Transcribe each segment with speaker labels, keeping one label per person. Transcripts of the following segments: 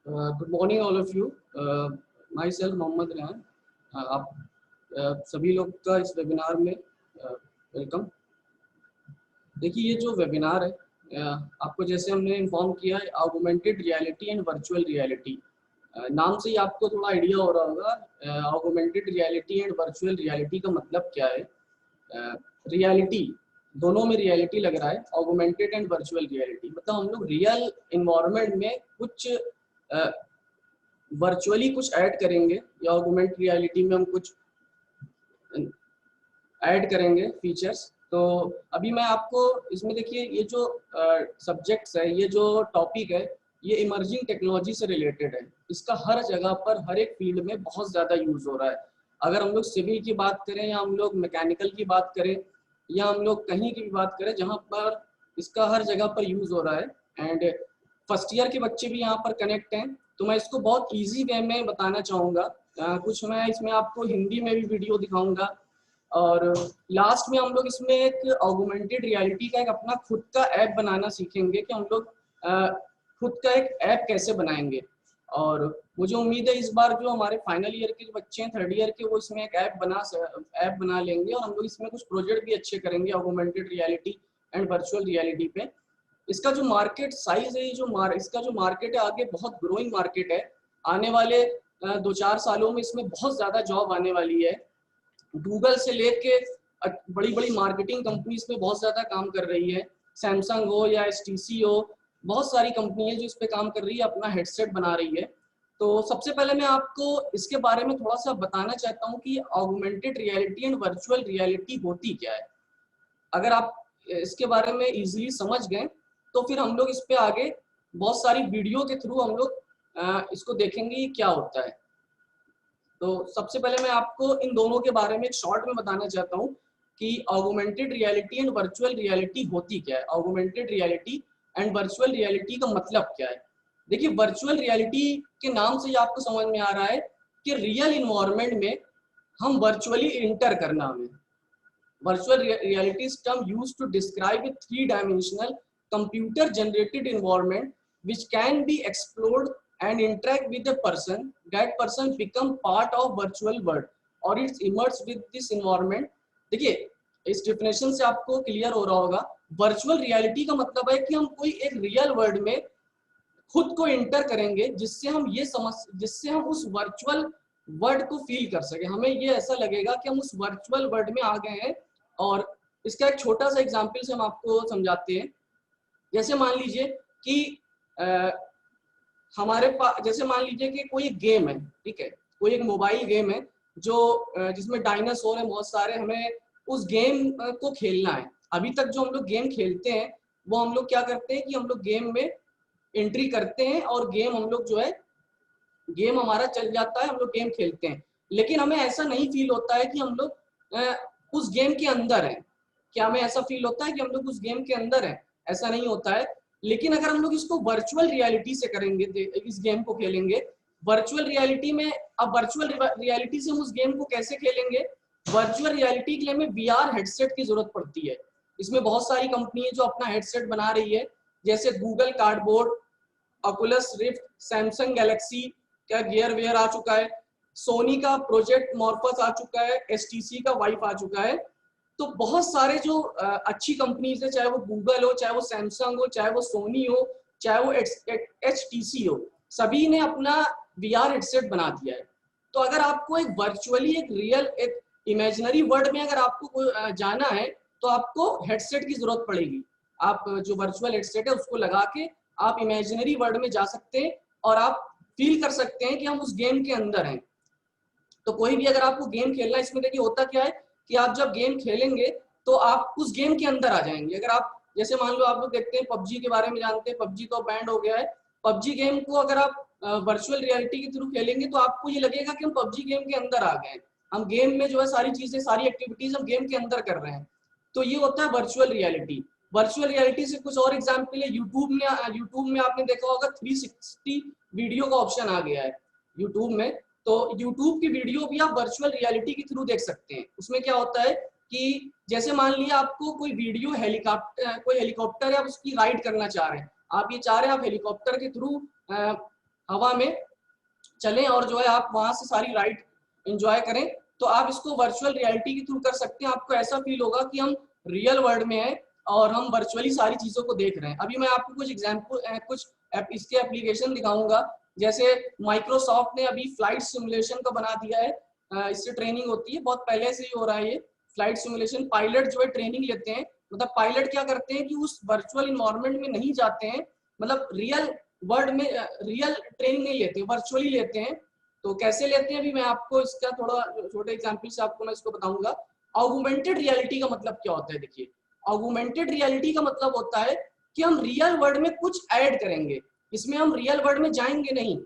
Speaker 1: Good morning all of you. Myself Mohammad Rehan. आप सभी लोग का इस वेबिनार में वेलकम। देखिए, ये जो वेबिनार है, आपको जैसे हमने इन्फॉर्म किया है, augmented reality and virtual reality. नाम से ही आपको थोड़ा आइडिया हो रहा होगा augmented reality and virtual reality का मतलब क्या है। रियलिटी, दोनों में रियलिटी लग रहा है। ऑगमेंटेड एंड वर्चुअल रियलिटी मतलब हम लोग रियल इन्वायरमेंट में कुछ वर्चुअली कुछ ऐड करेंगे या ऑगमेंटेड रियलिटी में हम कुछ ऐड करेंगे फीचर्स। तो अभी मैं आपको इसमें देखिए, ये जो सब्जेक्ट्स है, ये जो टॉपिक है, ये इमर्जिंग टेक्नोलॉजी से रिलेटेड है। इसका हर जगह पर हर एक फील्ड में बहुत ज़्यादा यूज़ हो रहा है। अगर हम लोग सिविल की बात करें या हम लोग मैकेनिकल की बात करें या हम लोग कहीं की भी बात करें, जहाँ पर इसका हर जगह पर यूज़ हो रहा है। एंड फर्स्ट ईयर के बच्चे भी यहाँ पर कनेक्ट हैं, तो मैं इसको बहुत ईजी वे में बताना चाहूँगा। कुछ मैं इसमें आपको हिंदी में भी वीडियो दिखाऊँगा और लास्ट में हम लोग इसमें एक ऑगमेंटेड रियलिटी का एक अपना खुद का ऐप बनाना सीखेंगे कि हम लोग खुद का एक ऐप कैसे बनाएंगे। और मुझे उम्मीद है इस बार जो हमारे फाइनल ईयर के जो बच्चे हैं, थर्ड ईयर के, वो इसमें एक ऐप बना लेंगे और हम लोग इसमें कुछ प्रोजेक्ट भी अच्छे करेंगे augmented reality and virtual reality पे। इसका जो मार्केट साइज है, इसका जो मार्केट है आगे बहुत ग्रोइंग मार्केट है। आने वाले 2-4 सालों में इसमें बहुत ज़्यादा जॉब आने वाली है। गूगल से लेके बड़ी बड़ी मार्केटिंग कंपनीज पे बहुत ज़्यादा काम कर रही है। सैमसंग हो या एसटीसी हो, बहुत सारी कंपनी है जो इस पे काम कर रही है, अपना हेडसेट बना रही है। तो सबसे पहले मैं आपको इसके बारे में थोड़ा सा बताना चाहता हूँ कि augmented reality and virtual reality होती क्या है। अगर आप इसके बारे में इजीली समझ गए तो फिर हम लोग इस पे आगे बहुत सारी वीडियो के थ्रू हम लोग इसको देखेंगे क्या होता है। तो सबसे पहले मैं आपको इन दोनों के बारे में एक शॉर्ट में बताना चाहता हूँ कि augmented reality and virtual reality होती क्या है। Augmented reality and virtual reality का मतलब क्या है। देखिए, वर्चुअल रियलिटी के नाम से ही आपको समझ में आ रहा है कि रियल इन्वायरमेंट में हम वर्चुअली इंटर करना हमें। Virtual reality is term used to describe a three-dimensional computer-generated environment which can be explored and interact with a person. That person become part of virtual world or it's immersed with this environment. देखिए, इस definition से आपको clear हो रहा होगा। Virtual reality का मतलब है कि हम कोई एक रियल वर्ल्ड में खुद को इंटर करेंगे जिससे हम उस वर्चुअल वर्ल्ड को फील कर सके। हमें ये ऐसा लगेगा कि हम उस वर्चुअल वर्ल्ड में आ गए हैं। और इसका एक छोटा सा एग्जांपल से हम आपको समझाते हैं। जैसे मान लीजिए कि हमारे पास, जैसे मान लीजिए कि कोई गेम है, ठीक है, कोई एक मोबाइल गेम है जो जिसमें डायनासोर है बहुत सारे। हमें उस गेम को खेलना है। अभी तक जो हम लोग गेम खेलते हैं वो हम लोग क्या करते हैं कि हम लोग गेम में एंट्री करते हैं और गेम हम लोग जो है, गेम हमारा चल जाता है, हम लोग गेम खेलते हैं। लेकिन हमें ऐसा नहीं फील होता है कि हम लोग उस गेम के अंदर हैं। क्या हमें ऐसा फील होता है कि हम लोग उस गेम के अंदर हैं? ऐसा नहीं होता है। लेकिन अगर हम लोग इसको वर्चुअल रियलिटी से करेंगे, इस गेम को खेलेंगे वर्चुअल रियलिटी में। अब वर्चुअल रियलिटी से हम उस गेम को कैसे खेलेंगे? वर्चुअल रियलिटी के लिए हमें वीआर हेडसेट की जरूरत पड़ती है। इसमें बहुत सारी कंपनी है जो अपना हेडसेट बना रही है, जैसे Google cardboard, Oculus rift, Samsung Galaxy का गियर वेयर आ चुका है, सोनी का प्रोजेक्ट मॉर्फस आ चुका है, एसटीसी का वाइफ आ चुका है। तो बहुत सारे जो अच्छी कंपनीज है, चाहे वो गूगल हो, चाहे वो सैमसंग हो, चाहे वो सोनी हो, चाहे वो एचटीसी हो, सभी ने अपना वीआर हेडसेट बना दिया है। तो अगर आपको एक वर्चुअली एक रियल एक इमेजिनरी वर्ल्ड में अगर आपको जाना है तो आपको हेडसेट की जरूरत पड़ेगी। आप जो वर्चुअल हेडसेट है उसको लगा के आप इमेजिनरी वर्ल्ड में जा सकते हैं और आप फील कर सकते हैं कि हम उस गेम के अंदर हैं। तो कोई भी अगर आपको गेम खेलना है, इसमें देखिए होता क्या है कि आप जब गेम खेलेंगे तो आप उस गेम के अंदर आ जाएंगे। अगर आप, जैसे मान लो आप लोग देखते हैं पबजी के बारे में जानते हैं, पबजी तो बैंड हो गया है। पबजी गेम को अगर आप वर्चुअल रियलिटी के थ्रू खेलेंगे तो आपको ये लगेगा कि हम पबजी गेम के अंदर आ गए हैं। हम गेम में जो है सारी चीजें, सारी एक्टिविटीज हम गेम के अंदर कर रहे हैं। तो ये होता है वर्चुअल रियलिटी। वर्चुअल रियलिटी से कुछ और एग्जाम्पल है। यूट्यूब में आपने देखा होगा 360 वीडियो का ऑप्शन आ गया है यूट्यूब में। तो यूट्यूब की वीडियो भी आप वर्चुअल रियलिटी के थ्रू देख सकते हैं। उसमें क्या होता है कि जैसे मान लिया आपको कोई वीडियो कोई हेलीकॉप्टर है, आप उसकी राइड करना चाह रहे हैं। आप ये चाह रहे हैं आप हेलीकॉप्टर के थ्रू हवा में चलें और जो है आप वहां से सारी राइड एंजॉय करें, तो आप इसको वर्चुअल रियलिटी के थ्रू कर सकते हैं। आपको ऐसा फील होगा कि हम रियल वर्ल्ड में हैं और हम वर्चुअली सारी चीजों को देख रहे हैं। अभी मैं आपको कुछ एग्जाम्पल कुछ इसके एप्लीकेशन दिखाऊंगा। जैसे माइक्रोसॉफ्ट ने अभी फ्लाइट सिमुलेशन का बना दिया है, इससे ट्रेनिंग होती है, बहुत पहले से ही हो रहा है ये फ्लाइट सिमुलेशन। पायलट जो है ट्रेनिंग लेते हैं, मतलब पायलट क्या करते हैं कि उस वर्चुअल इन्वायरमेंट में नहीं जाते हैं, मतलब रियल वर्ल्ड में रियल ट्रेनिंग नहीं लेते, वर्चुअली लेते हैं। तो कैसे लेते हैं अभी मैं आपको इसका थोड़ा छोटे एग्जांपल से आपको मैं इसको बताऊंगा। ऑगमेंटेड रियलिटी का मतलब क्या होता है? देखिए, ऑगमेंटेड रियलिटी का मतलब होता है कि हम रियल वर्ल्ड में कुछ ऐड करेंगे। इसमें हम रियल वर्ल्ड में जाएंगे नहीं,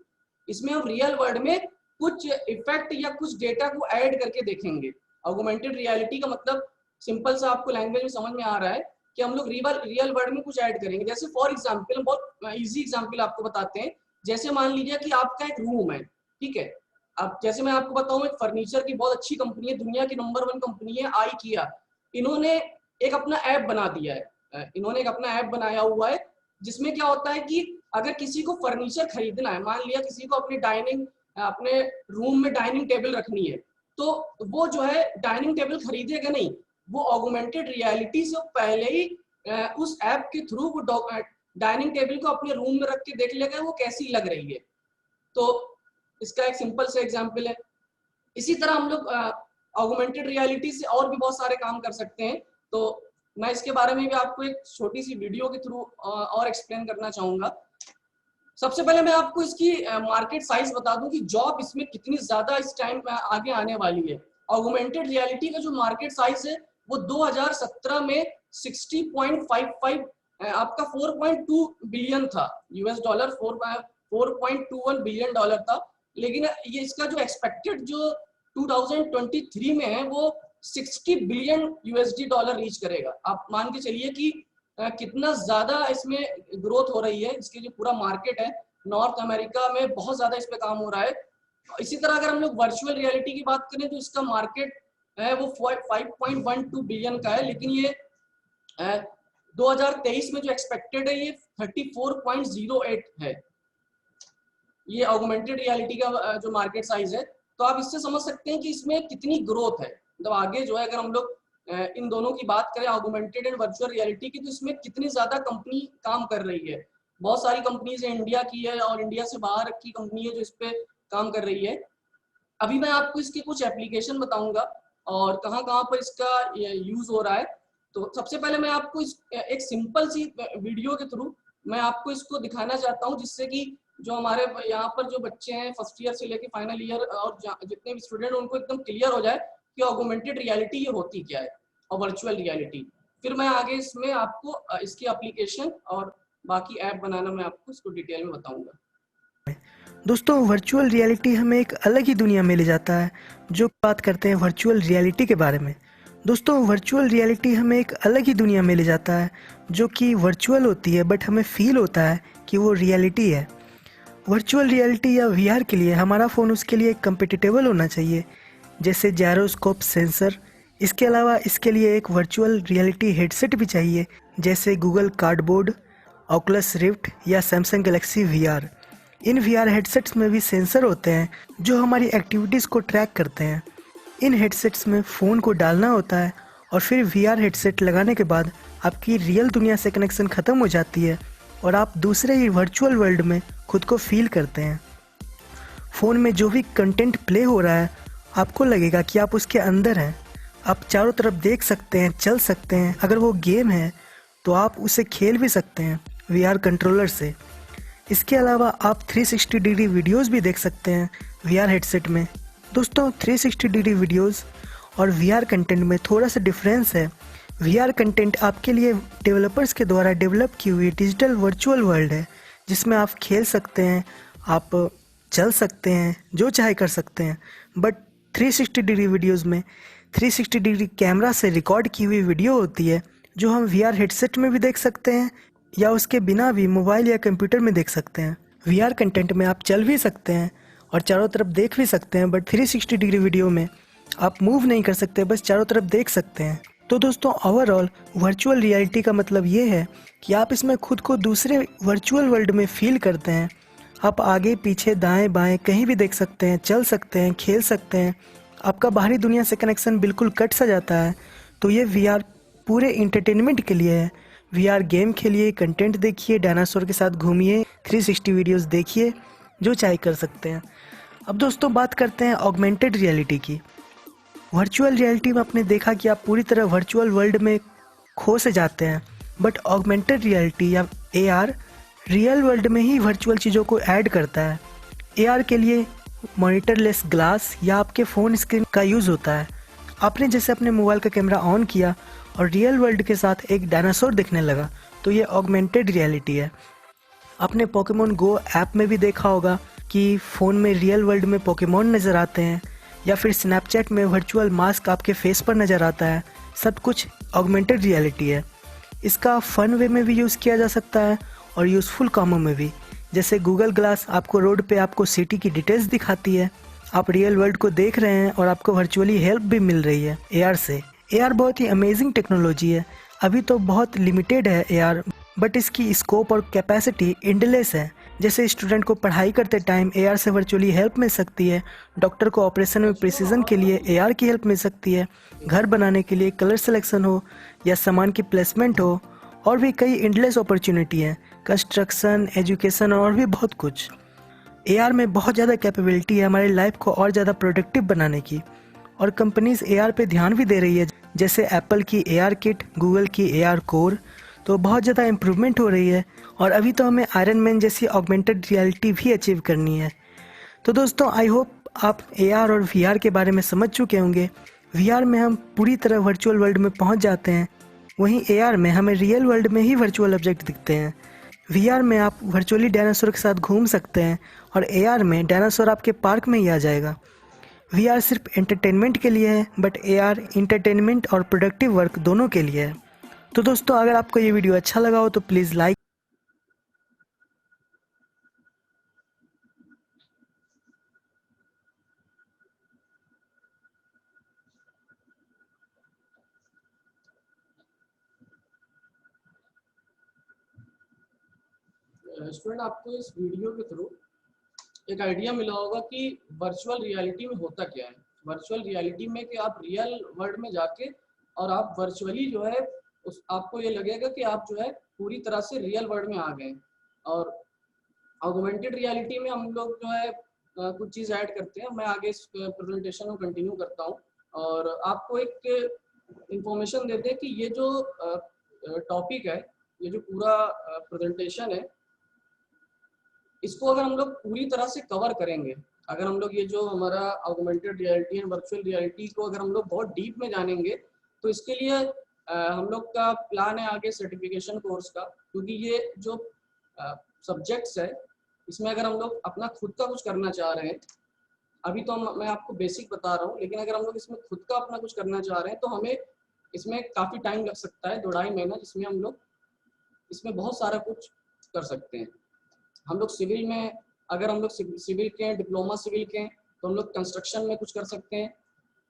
Speaker 1: इसमें हम रियल वर्ल्ड में कुछ इफेक्ट या कुछ डेटा को ऐड करके देखेंगे। ऑगमेंटेड रियलिटी का मतलब सिंपल सा आपको लैंग्वेज में समझ में आ रहा है कि हम लोग रियल वर्ल्ड में कुछ ऐड करेंगे। जैसे फॉर एग्जांपल, बहुत इजी एग्जांपल आपको बताते हैं। जैसे मान लीजिए कि आपका एक रूम है, ठीक है। अब जैसे मैं आपको बताऊं, एक फर्नीचर की बहुत अच्छी कंपनी है, दुनिया की नंबर 1 कंपनी है IKEA। इन्होंने एक अपना ऐप बना दिया है, इन्होंने एक अपना ऐप बनाया हुआ है जिसमें क्या होता है कि अगर किसी को फर्नीचर खरीदना है, मान लिया किसी को अपने रूम में डाइनिंग टेबल रखनी है, तो वो जो है डाइनिंग टेबल खरीदेगा नहीं, वो ऑगमेंटेड रियलिटी से पहले ही उस ऐप के थ्रू वो डाइनिंग टेबल को अपने रूम में रख के देख लेगा वो कैसी लग रही है। तो इसका एक सिंपल से एग्जांपल है। इसी तरह हम लोग ऑगमेंटेड रियलिटी से और भी बहुत सारे काम कर सकते हैं। तो मैं इसके बारे में भी आपको एक छोटी सी वीडियो के थ्रू और एक्सप्लेन करना चाहूंगा। सबसे पहले मैं आपको इसकी मार्केट साइज बता दूं कि जॉब इसमें कितनी ज्यादा इस टाइम आगे आने वाली है। ऑगमेंटेड रियलिटी का जो मार्केट साइज है वो 2017 में 60.55 आपका 4.2 बिलियन था, US$, 4.21 बिलियन डॉलर था। लेकिन ये इसका जो एक्सपेक्टेड जो 2023 में है वो 60 बिलियन USD रीच करेगा। आप मान के चलिए कि कितना ज्यादा इसमें ग्रोथ हो रही है। इसके जो पूरा मार्केट है नॉर्थ अमेरिका में बहुत ज्यादा इस पे काम हो रहा है। इसी तरह अगर हम लोग वर्चुअल रियलिटी की बात करें तो इसका मार्केट है वो 5.12 बिलियन का है, लेकिन ये 2023 में जो एक्सपेक्टेड है ये 34.08 है, ये ऑगमेंटेड रियलिटी का जो मार्केट साइज है। तो आप इससे समझ सकते हैं कि इसमें कितनी ग्रोथ है। मतलब आगे जो है अगर हम लोग इन दोनों की बात करें, ऑगमेंटेड एंड वर्चुअल रियलिटी की, तो इसमें कितनी ज्यादा कंपनी काम कर रही है। बहुत सारी कंपनीज है, इंडिया की है और इंडिया से बाहर की कंपनी है जो इस पे काम कर रही है। अभी मैं आपको इसके कुछ एप्लीकेशन बताऊंगा और कहाँ कहाँ पर इसका यूज हो रहा है। तो सबसे पहले मैं आपको एक सिंपल सी वीडियो के थ्रू मैं आपको इसको दिखाना चाहता हूँ, जिससे कि जो हमारे यहाँ पर जो बच्चे हैं फर्स्ट ईयर से लेके फाइनल ईयर और जितने भी स्टूडेंट हैं उनको एकदम क्लियर हो जाए कि ऑगमेंटेड रियलिटी ये होती क्या है और वर्चुअल रियलिटी। फिर मैं आगे इसमें आपको इसकी एप्लीकेशन और बाकी ऐप बनाना मैं आपको इसको डिटेल में बताऊंगा।
Speaker 2: दोस्तों, वर्चुअल रियलिटी हमें एक अलग ही दुनिया में ले जाता है। जो बात करते हैं वर्चुअल रियलिटी के बारे में, दोस्तों वर्चुअल रियलिटी हमें एक अलग ही दुनिया में ले जाता है जो कि वर्चुअल होती है बट हमें फील होता है कि वो रियलिटी है। वर्चुअल रियलिटी या VR के लिए हमारा फ़ोन उसके लिए कंपेटिटेबल होना चाहिए, जैसे जायरोस्कोप सेंसर। इसके अलावा इसके लिए एक वर्चुअल रियलिटी हेडसेट भी चाहिए, जैसे गूगल कार्डबोर्ड, ऑकुलस रिफ्ट या सैमसंग गैलेक्सी VR। इन VR हेडसेट्स में भी सेंसर होते हैं जो हमारी एक्टिविटीज़ को ट्रैक करते हैं। इन हेडसेट्स में फ़ोन को डालना होता है और फिर VR हेडसेट लगाने के बाद आपकी रियल दुनिया से कनेक्शन ख़त्म हो जाती है और आप दूसरे ही वर्चुअल वर्ल्ड में खुद को फील करते हैं। फ़ोन में जो भी कंटेंट प्ले हो रहा है आपको लगेगा कि आप उसके अंदर हैं। आप चारों तरफ देख सकते हैं, चल सकते हैं। अगर वो गेम है तो आप उसे खेल भी सकते हैं VR कंट्रोलर से। इसके अलावा आप 360 डिग्री वीडियोस भी देख सकते हैं VR हेडसेट में। दोस्तों 360 डिग्री वीडियोस और VR कंटेंट में थोड़ा सा डिफरेंस है। VR कंटेंट आपके लिए डेवलपर्स के द्वारा डेवलप की हुई डिजिटल वर्चुअल वर्ल्ड है, जिसमें आप खेल सकते हैं, आप चल सकते हैं, जो चाहे कर सकते हैं। बट 360 डिग्री वीडियोस में 360 डिग्री कैमरा से रिकॉर्ड की हुई वीडियो होती है, जो हम VR हेडसेट में भी देख सकते हैं या उसके बिना भी मोबाइल या कंप्यूटर में देख सकते हैं। VR कंटेंट में आप चल भी सकते हैं और चारों तरफ देख भी सकते हैं, बट 360 डिग्री वीडियो में आप मूव नहीं कर सकते, बस चारों तरफ देख सकते हैं। तो दोस्तों ओवरऑल वर्चुअल रियलिटी का मतलब ये है कि आप इसमें खुद को दूसरे वर्चुअल वर्ल्ड में फील करते हैं। आप आगे पीछे दाएं बाएं कहीं भी देख सकते हैं, चल सकते हैं, खेल सकते हैं। आपका बाहरी दुनिया से कनेक्शन बिल्कुल कट सा जाता है। तो ये वीआर पूरे इंटरटेनमेंट के लिए है। वीआर गेम खेलिए, कंटेंट देखिए, डायनासोर के साथ घूमिए, 360 वीडियोस देखिए, जो चाहे कर सकते हैं। अब दोस्तों बात करते हैं ऑगमेंटेड रियलिटी की। वर्चुअल रियलिटी में आपने देखा कि आप पूरी तरह वर्चुअल वर्ल्ड में खो से जाते हैं, बट ऑगमेंटेड रियलिटी या एआर रियल वर्ल्ड में ही वर्चुअल चीज़ों को ऐड करता है। एआर के लिए मॉनिटरलेस ग्लास या आपके फ़ोन स्क्रीन का यूज़ होता है। आपने जैसे अपने मोबाइल का कैमरा ऑन किया और रियल वर्ल्ड के साथ एक डायनासोर दिखने लगा, तो ये ऑगमेंटेड रियलिटी है। आपने पोकेमोन गो ऐप में भी देखा होगा कि फ़ोन में रियल वर्ल्ड में पोकेमोन नज़र आते हैं, या फिर स्नैपचैट में वर्चुअल मास्क आपके फेस पर नज़र आता है। सब कुछ ऑगमेंटेड रियलिटी है। इसका फ़न वे में भी यूज़ किया जा सकता है और यूज़फुल कामों में भी। जैसे गूगल ग्लास आपको रोड पे आपको सिटी की डिटेल्स दिखाती है, आप रियल वर्ल्ड को देख रहे हैं और आपको वर्चुअली हेल्प भी मिल रही है एआर से। एआर बहुत ही अमेजिंग टेक्नोलॉजी है। अभी तो बहुत लिमिटेड है एआर, बट इसकी स्कोप और कैपेसिटी एंडलेस है। जैसे स्टूडेंट को पढ़ाई करते टाइम एआर से वर्चुअली हेल्प मिल सकती है, डॉक्टर को ऑपरेशन में प्रिसीजन के लिए एआर की हेल्प मिल सकती है, घर बनाने के लिए कलर सिलेक्शन हो या सामान की प्लेसमेंट हो, और भी कई एंडलेस अपॉर्चुनिटी हैं, कंस्ट्रक्शन, एजुकेशन और भी बहुत कुछ। एआर में बहुत ज़्यादा कैपेबिलिटी है हमारी लाइफ को और ज़्यादा प्रोडक्टिव बनाने की, और कंपनीज एआर पे ध्यान भी दे रही है। जैसे एप्पल की एआर किट, गूगल की एआर कोर, तो बहुत ज़्यादा इम्प्रूवमेंट हो रही है। और अभी तो हमें आयरन मैन जैसी ऑगमेंटेड रियलिटी भी अचीव करनी है। तो दोस्तों आई होप आप एआर और वीआर के बारे में समझ चुके होंगे। वीआर में हम पूरी तरह वर्चुअल वर्ल्ड में पहुंच जाते हैं, वहीं एआर में हमें रियल वर्ल्ड में ही वर्चुअल ऑब्जेक्ट दिखते हैं। वीआर में आप वर्चुअली डायनासोर के साथ घूम सकते हैं, और एआर में डायनासोर आपके पार्क में ही आ जाएगा। वीआर सिर्फ एंटरटेनमेंट के लिए है, बट एआर इंटरटेनमेंट और प्रोडक्टिव वर्क दोनों के लिए है। तो दोस्तों अगर आपको ये वीडियो अच्छा लगा हो तो प्लीज़ लाइक।
Speaker 1: स्टूडेंट, आपको इस वीडियो के थ्रू एक आइडिया मिला होगा कि वर्चुअल रियलिटी में होता क्या है। वर्चुअल रियलिटी में कि आप रियल वर्ल्ड में जाके और आप वर्चुअली जो है उस आपको ये लगेगा कि आप जो है पूरी तरह से रियल वर्ल्ड में आ गए। और ऑगमेंटेड रियलिटी में हम लोग जो है कुछ चीज़ ऐड करते हैं। मैं आगे इस प्रेजेंटेशन को कंटिन्यू करता हूँ और आपको एक इंफॉर्मेशन देते हैं कि ये जो टॉपिक है, ये जो पूरा प्रेजेंटेशन है, इसको अगर हम लोग पूरी तरह से कवर करेंगे, अगर हम लोग ये जो हमारा augmented reality and virtual reality को अगर हम लोग बहुत डीप में जानेंगे, तो इसके लिए हम लोग का प्लान है आगे सर्टिफिकेशन कोर्स का। क्योंकि ये जो सब्जेक्ट्स है, इसमें अगर हम लोग अपना खुद का कुछ करना चाह रहे हैं, अभी तो मैं आपको बेसिक बता रहा हूँ, लेकिन अगर हम लोग इसमें खुद का अपना कुछ करना चाह रहे हैं तो हमें इसमें काफ़ी टाइम लग सकता है, 2-2.5 महीना, जिसमें हम लोग इसमें बहुत सारा कुछ कर सकते हैं। हम लोग सिविल में, अगर हम लोग सिविल के हैं, डिप्लोमा सिविल के हैं, तो हम लोग कंस्ट्रक्शन में कुछ कर सकते हैं।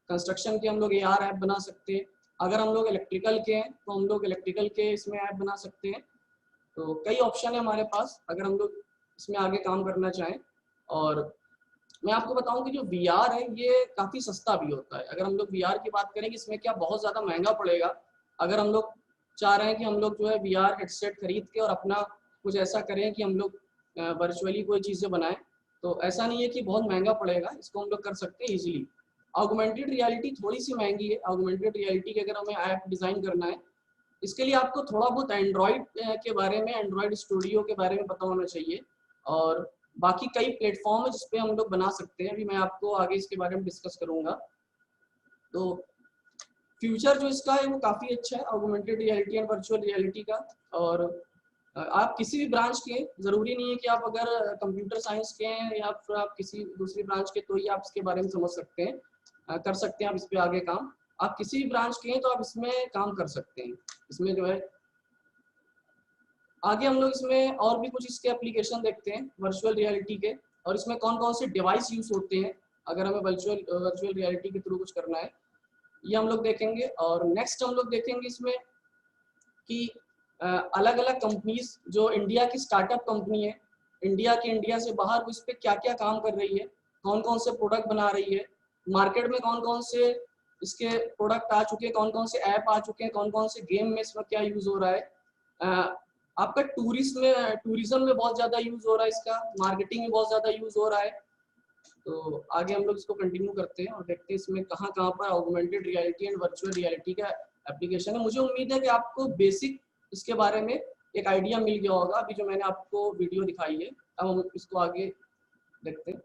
Speaker 1: कंस्ट्रक्शन के हम लोग एआर ऐप बना सकते हैं। अगर हम लोग इलेक्ट्रिकल के हैं तो हम लोग इलेक्ट्रिकल के इसमें ऐप बना सकते हैं। तो कई ऑप्शन है हमारे पास अगर हम लोग इसमें आगे काम करना चाहें। और मैं आपको बताऊं कि जो वीआर है ये काफ़ी सस्ता भी होता है। अगर हम लोग वीआर की बात करें कि इसमें क्या बहुत ज़्यादा महंगा पड़ेगा, अगर हम लोग चाह रहे हैं कि हम लोग जो है वीआर हेडसेट खरीद के और अपना कुछ ऐसा करें कि हम लोग वर्चुअली कोई चीज़ें बनाएं, तो ऐसा नहीं है कि बहुत महंगा पड़ेगा, इसको हम लोग कर सकते हैं ईजिली। ऑगमेंटेड रियलिटी थोड़ी सी महंगी है। ऑगमेंटेड रियलिटी के अगर हमें ऐप डिज़ाइन करना है, इसके लिए आपको थोड़ा बहुत एंड्रॉयड के बारे में, एंड्रॉयड स्टूडियो के बारे में पता होना चाहिए। और बाकी कई प्लेटफॉर्म है जिसपे हम लोग बना सकते हैं। अभी मैं आपको आगे इसके बारे में डिस्कस करूंगा। तो फ्यूचर जो इसका है वो काफ़ी अच्छा है, augmented reality and virtual reality का। और आप किसी भी ब्रांच के, ज़रूरी नहीं है कि आप अगर कंप्यूटर साइंस के हैं या फिर आप किसी दूसरी ब्रांच के, तो ही आप इसके बारे में समझ सकते हैं, कर सकते हैं आप इस पर आगे काम। आप किसी भी ब्रांच के हैं तो आप इसमें काम कर सकते हैं। इसमें जो है आगे हम लोग इसमें और भी कुछ इसके एप्लीकेशन देखते हैं वर्चुअल रियलिटी के, और इसमें कौन कौन से डिवाइस यूज़ होते हैं अगर हमें वर्चुअल रियलिटी के थ्रू कुछ करना है, ये हम लोग देखेंगे। और नेक्स्ट हम लोग देखेंगे इसमें कि अलग अलग कंपनीज, जो इंडिया की स्टार्टअप कंपनी है, इंडिया से बाहर वो इस पर क्या क्या काम कर रही है, कौन कौन से प्रोडक्ट बना रही है, मार्केट में कौन कौन से इसके प्रोडक्ट आ चुके हैं, कौन कौन से ऐप आ चुके हैं, कौन कौन से गेम में इसमें क्या यूज हो रहा है। आपका टूरिज्म में बहुत ज्यादा यूज हो रहा है, इसका मार्केटिंग में बहुत ज्यादा यूज हो रहा है। तो आगे हम लोग इसको कंटिन्यू करते हैं और देखते हैं इसमें कहाँ कहाँ पर augmented reality and virtual reality का एप्लीकेशन है। मुझे उम्मीद है कि आपको बेसिक इसके बारे में एक आइडिया मिल गया होगा अभी जो मैंने आपको वीडियो दिखाई है। अब हम इसको आगे देखते हैं।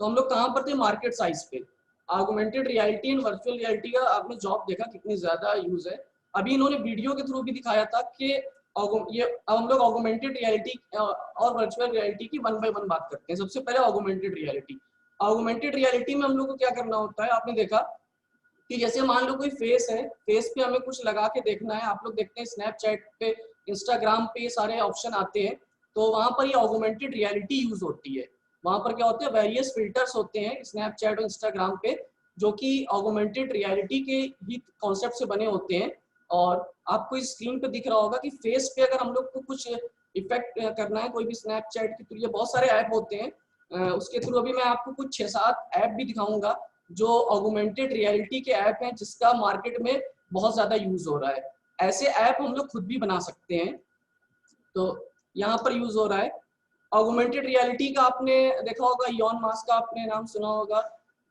Speaker 1: तो हम लोग कहाँ पर थे, मार्केट साइज पे। Augmented reality and virtual reality का आपने जॉब देखा कितनी ज्यादा यूज है। अभी इन्होंने वीडियो के थ्रू भी दिखाया था कि ये अब हम लोग ऑगमेंटेड रियलिटी और वर्चुअल रियलिटी की 1 बाय 1 बात करते हैं। सबसे पहले ऑगमेंटेड रियलिटी। ऑगमेंटेड रियलिटी में हम लोग को क्या करना होता है, आपने देखा कि जैसे मान लो कोई फेस है, फेस पे हमें कुछ लगा के देखना है। आप लोग देखते हैं स्नैपचैट पे, इंस्टाग्राम पे ये सारे ऑप्शन आते हैं, तो वहां पर ये ऑगमेंटेड रियलिटी यूज होती है। वहां पर क्या होते हैं, वेरियस फिल्टर्स होते हैं स्नैपचैट और इंस्टाग्राम पे, जो कि ऑगमेंटेड रियलिटी के ही कॉन्सेप्ट से बने होते हैं। और आपको इस स्क्रीन पे दिख रहा होगा कि फेस पे अगर हम लोग को कुछ इफेक्ट करना है, कोई भी स्नैपचैट के थ्रू, ये बहुत सारे ऐप होते हैं, उसके थ्रू अभी मैं आपको कुछ 6-7 ऐप भी दिखाऊंगा जो ऑगमेंटेड रियलिटी के ऐप हैं, जिसका मार्केट में बहुत ज्यादा यूज हो रहा है। ऐसे ऐप हम लोग खुद भी बना सकते हैं, तो यहाँ पर यूज हो रहा है। ऑगमेंटेड रियलिटी का आपने देखा होगा, इलॉन मस्क का आपने नाम सुना होगा,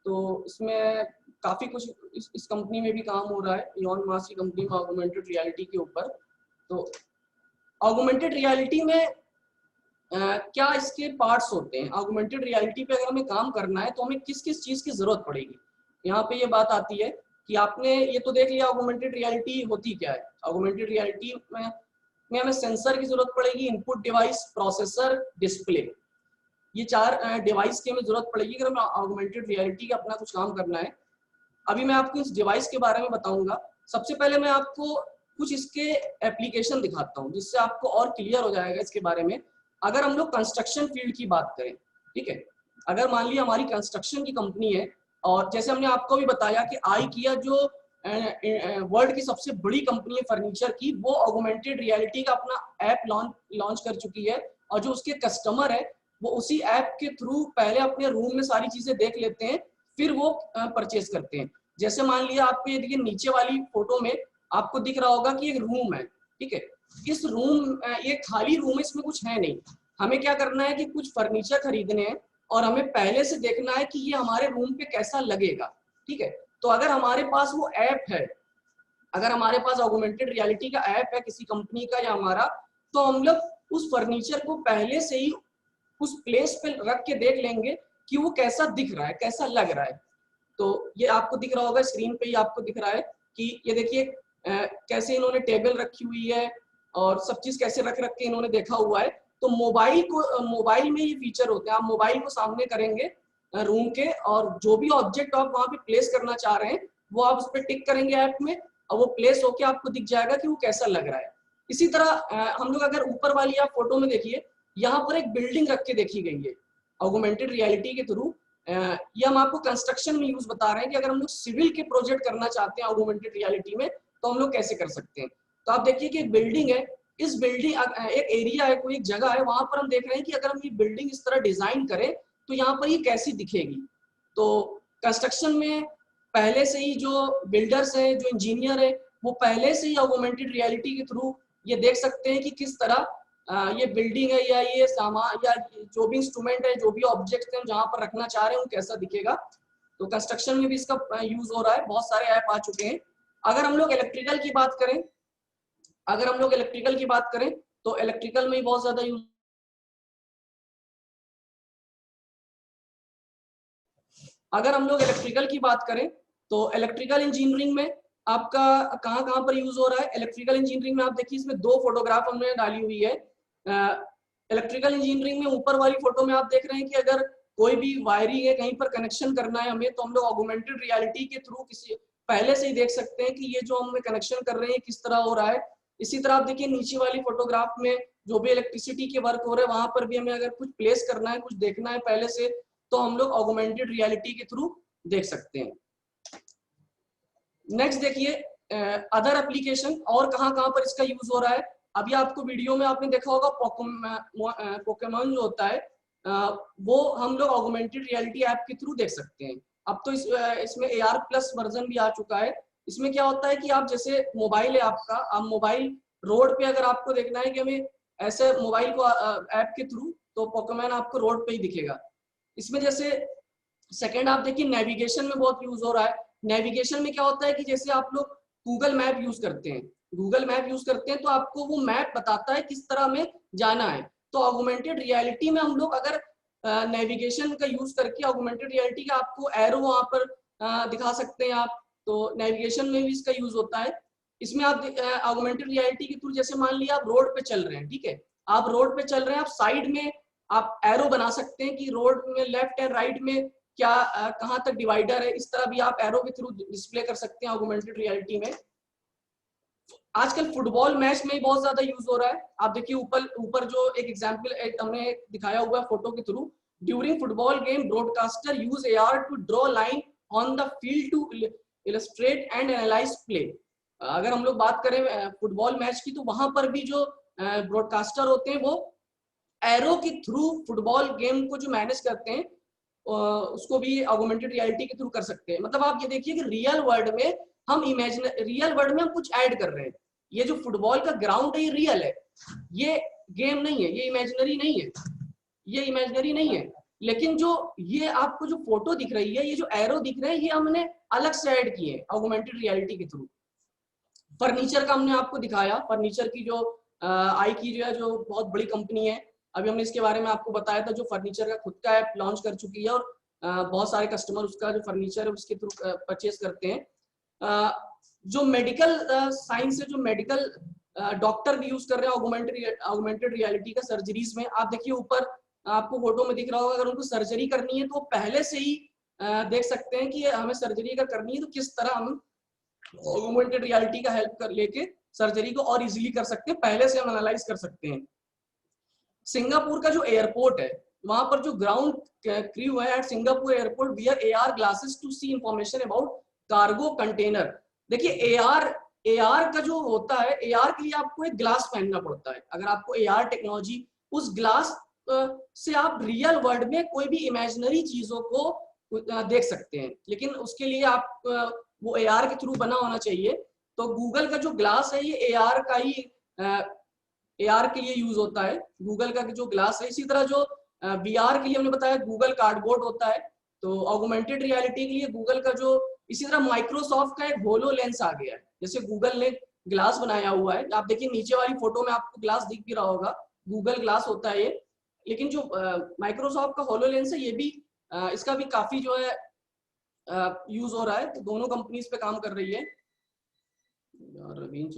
Speaker 1: तो इसमें काफी कुछ इस कंपनी में भी काम हो रहा है, इलॉन मस्क की कंपनी में, ऑगमेंटेड रियलिटी के ऊपर। तो ऑगमेंटेड रियलिटी में क्या इसके पार्ट्स होते हैं। ऑगमेंटेड रियलिटी पे अगर हमें काम करना है तो हमें किस किस चीज की जरूरत पड़ेगी, यहाँ पे ये बात आती है कि आपने ये तो देख लिया ऑगमेंटेड रियलिटी होती क्या है। ऑगमेंटेड रियलिटी में हमें सेंसर की जरूरत पड़ेगी, इनपुट डिवाइस, प्रोसेसर, डिस्प्ले, ये 4 डिवाइस की हमें जरूरत पड़ेगी अगर हमें ऑगमेंटेड रियलिटी का अपना कुछ काम करना है। अभी मैं आपको इस डिवाइस के बारे में बताऊंगा। सबसे पहले मैं आपको कुछ इसके एप्लीकेशन दिखाता हूँ, जिससे आपको और क्लियर हो जाएगा इसके बारे में। अगर हम लोग कंस्ट्रक्शन फील्ड की बात करें, ठीक है, अगर मान लिया हमारी कंस्ट्रक्शन की कंपनी है, और जैसे हमने आपको भी बताया कि IKEA जो वर्ल्ड की सबसे बड़ी कंपनी है फर्नीचर की, वो ऑगमेंटेड रियलिटी का अपना ऐप लॉन्च कर चुकी है। और जो उसके कस्टमर है वो उसी ऐप के थ्रू पहले अपने रूम में सारी चीजें देख लेते हैं, फिर वो परचेज करते हैं। जैसे मान लिया आपको ये देखिए नीचे वाली फोटो में आपको दिख रहा होगा कि एक रूम है, ठीक है। इस रूम, ये खाली रूम है, इसमें कुछ है नहीं। हमें क्या करना है कि कुछ फर्नीचर खरीदने हैं और हमें पहले से देखना है कि ये हमारे रूम पे कैसा लगेगा, ठीक है। तो अगर हमारे पास वो ऐप है, अगर हमारे पास ऑगमेंटेड रियलिटी का ऐप है किसी कंपनी का या हमारा, तो हम लोग उस फर्नीचर को पहले से ही उस प्लेस पे रख के देख लेंगे कि वो कैसा दिख रहा है, कैसा लग रहा है। तो ये आपको दिख रहा होगा स्क्रीन पे ही, आपको दिख रहा है कि ये देखिए कैसे इन्होंने टेबल रखी हुई है और सब चीज कैसे रख के इन्होंने देखा हुआ है। तो मोबाइल में ये फीचर होते हैं। आप मोबाइल को सामने करेंगे रूम के, और जो भी ऑब्जेक्ट आप वहां पे प्लेस करना चाह रहे हैं वो आप उस पर टिक करेंगे ऐप में, और वो प्लेस होके आपको दिख जाएगा कि वो कैसा लग रहा है। इसी तरह हम लोग अगर ऊपर वाली आप फोटो में देखिए, यहाँ पर एक बिल्डिंग रख के देखी गई है ऑगमेंटेड रियलिटी के थ्रू। ये हम आपको कंस्ट्रक्शन में यूज बता रहे हैं कि अगर हम लोग सिविल के प्रोजेक्ट करना चाहते हैं ऑगमेंटेड रियलिटी में, तो हम लोग कैसे कर सकते हैं। तो आप देखिए कि एक बिल्डिंग है, इस बिल्डिंग एक एरिया है, कोई एक जगह है, वहां पर हम देख रहे हैं कि अगर हम ये बिल्डिंग इस तरह डिजाइन करें तो यहाँ पर ये कैसी दिखेगी। तो कंस्ट्रक्शन में पहले से ही जो बिल्डर्स हैं, जो इंजीनियर है, वो पहले से ही ऑगमेंटेड रियलिटी के थ्रू ये देख सकते हैं कि किस तरह ये बिल्डिंग है या ये सामान या जो भी इंस्ट्रूमेंट है, जो भी ऑब्जेक्ट है जहां पर रखना चाह रहे हैं वो कैसा दिखेगा। तो कंस्ट्रक्शन में भी इसका यूज हो रहा है, बहुत सारे ऐप आ चुके हैं। अगर हम लोग इलेक्ट्रिकल की बात करें, तो इलेक्ट्रिकल में ही बहुत ज्यादा यूज। अगर हम लोग इलेक्ट्रिकल की बात करें तो इलेक्ट्रिकल इंजीनियरिंग में आपका कहाँ पर यूज हो रहा है। इलेक्ट्रिकल इंजीनियरिंग में आप देखिए, इसमें 2 फोटोग्राफ हमने डाली हुई है। इलेक्ट्रिकल इंजीनियरिंग में ऊपर वाली फोटो में आप देख रहे हैं कि अगर कोई भी वायरिंग है, कहीं पर कनेक्शन करना है हमें, तो हम लोग ऑगमेंटेड रियलिटी के थ्रू किसी पहले से ही देख सकते हैं कि ये जो हम कनेक्शन कर रहे हैं किस तरह हो रहा है। इसी तरह आप देखिए नीचे वाली फोटोग्राफ में जो भी इलेक्ट्रिसिटी के वर्क हो रहे हैं, वहां पर भी हमें अगर कुछ प्लेस करना है, कुछ देखना है पहले से, तो हम लोग ऑगमेंटेड रियलिटी के थ्रू देख सकते हैं। नेक्स्ट देखिए अदर एप्लीकेशन और कहाँ पर इसका यूज हो रहा है। अभी आपको वीडियो में आपने देखा होगा पोकेमॉन जो होता है वो हम लोग ऑगमेंटेड रियलिटी ऐप के थ्रू देख सकते हैं। अब तो इसमें AR प्लस वर्जन भी आ चुका है। इसमें क्या होता है कि आप जैसे मोबाइल है आपका, आप मोबाइल रोड पे अगर आपको देखना है कि हमें ऐसे मोबाइल को ऐप के थ्रू, तो पोकेमॉन आपको रोड पे ही दिखेगा। इसमें जैसे सेकंड आप देखिए नेविगेशन में बहुत यूज हो रहा है। नेविगेशन में क्या होता है कि जैसे आप लोग गूगल मैप यूज करते हैं, गूगल मैप यूज करते हैं तो आपको वो मैप बताता है किस तरह में जाना है। तो ऑगमेंटेड रियलिटी में हम लोग अगर नेविगेशन का यूज करके ऑगमेंटेड रियलिटी का आपको एरो वहां पर दिखा सकते हैं आप, तो नेविगेशन में भी इसका यूज होता है। इसमें आप ऑगमेंटेड रियलिटी के थ्रू जैसे मान लिया आप रोड पे चल रहे हैं, ठीक है, आप रोड पे चल रहे हैं, आप साइड में आप एरो बना सकते हैं कि रोड में लेफ्ट एंड राइट में क्या कहां तक डिवाइडर है, इस तरह भी आप एरो के थ्रू डिस्प्ले कर सकते हैं ऑगमेंटेड रियलिटी में। आजकल फुटबॉल मैच में बहुत ज्यादा यूज हो रहा है। आप देखिए ऊपर ऊपर जो एक एग्जांपल हमने दिखाया हुआ है फोटो के through, during football game broadcaster use AR to draw line on the field to illustrate and analyse play. अगर हम लोग बात करें फुटबॉल मैच की, तो वहां पर भी जो ब्रॉडकास्टर होते हैं वो एरो के थ्रू फुटबॉल गेम को जो मैनेज करते हैं उसको भी ऑगमेंटेड रियलिटी के थ्रू कर सकते हैं। मतलब आप ये देखिए कि रियल वर्ल्ड में हम रियल वर्ल्ड में हम कुछ ऐड कर रहे हैं। ये जो फुटबॉल का ग्राउंड है ये रियल है, ये गेम नहीं है, ये इमेजिनरी नहीं है, ये इमेजिनरी नहीं है। लेकिन जो ये आपको जो फोटो दिख रही है, ये जो एरो दिख रहे हैं, ये हमने अलग से ऐड किए ऑगमेंटेड रियलिटी के थ्रू। फर्नीचर का हमने आपको दिखाया, फर्नीचर की जो आईकी जो है जो बहुत बड़ी कंपनी है, अभी हमने इसके बारे में आपको बताया था, जो फर्नीचर का खुद का ऐप लॉन्च कर चुकी है और बहुत सारे कस्टमर उसका जो फर्नीचर है उसके थ्रू परचेज करते हैं। जो मेडिकल साइंस है, जो मेडिकल डॉक्टर भी यूज कर रहे हैं ऑगमेंटेड रियलिटी का सर्जरीज में। आप देखिए ऊपर आपको फोटो में दिख रहा होगा, अगर उनको सर्जरी करनी है तो पहले से ही देख सकते हैं कि हमें सर्जरी अगर करनी है तो किस तरह हम ऑगमेंटेड रियलिटी का हेल्प कर लेके सर्जरी को और इजीली कर सकते हैं, पहले से हम एनालाइज कर सकते हैं। सिंगापुर का जो एयरपोर्ट है, वहां पर जो ग्राउंड क्रू है at Singapore airport wear AR glasses to see information about cargo container. देखिए AR का जो होता है, AR के लिए आपको एक ग्लास पहनना पड़ता है। अगर आपको AR टेक्नोलॉजी, उस ग्लास से आप रियल वर्ल्ड में कोई भी इमेजिनरी चीजों को देख सकते हैं, लेकिन उसके लिए आप वो AR के थ्रू बना होना चाहिए। तो गूगल का जो ग्लास है ये AR का ही AR के लिए यूज होता है, गूगल का जो ग्लास है। इसी तरह जो VR के लिए हमने बताया गूगल कार्डबोर्ड होता है। तो ऑगमेंटेड रियलिटी के लिए गूगल का जो, इसी तरह माइक्रोसॉफ्ट का एक होलो लेंस आ गया है। जैसे गूगल ने ग्लास बनाया हुआ है, आप देखिए नीचे वाली फोटो में आपको ग्लास दिख भी रहा होगा, गूगल ग्लास होता है ये। लेकिन जो माइक्रोसॉफ्ट का होलो लेंस है, ये भी इसका भी काफी जो है यूज हो रहा है। तो दोनों कंपनीज पे काम कर रही है। रवीन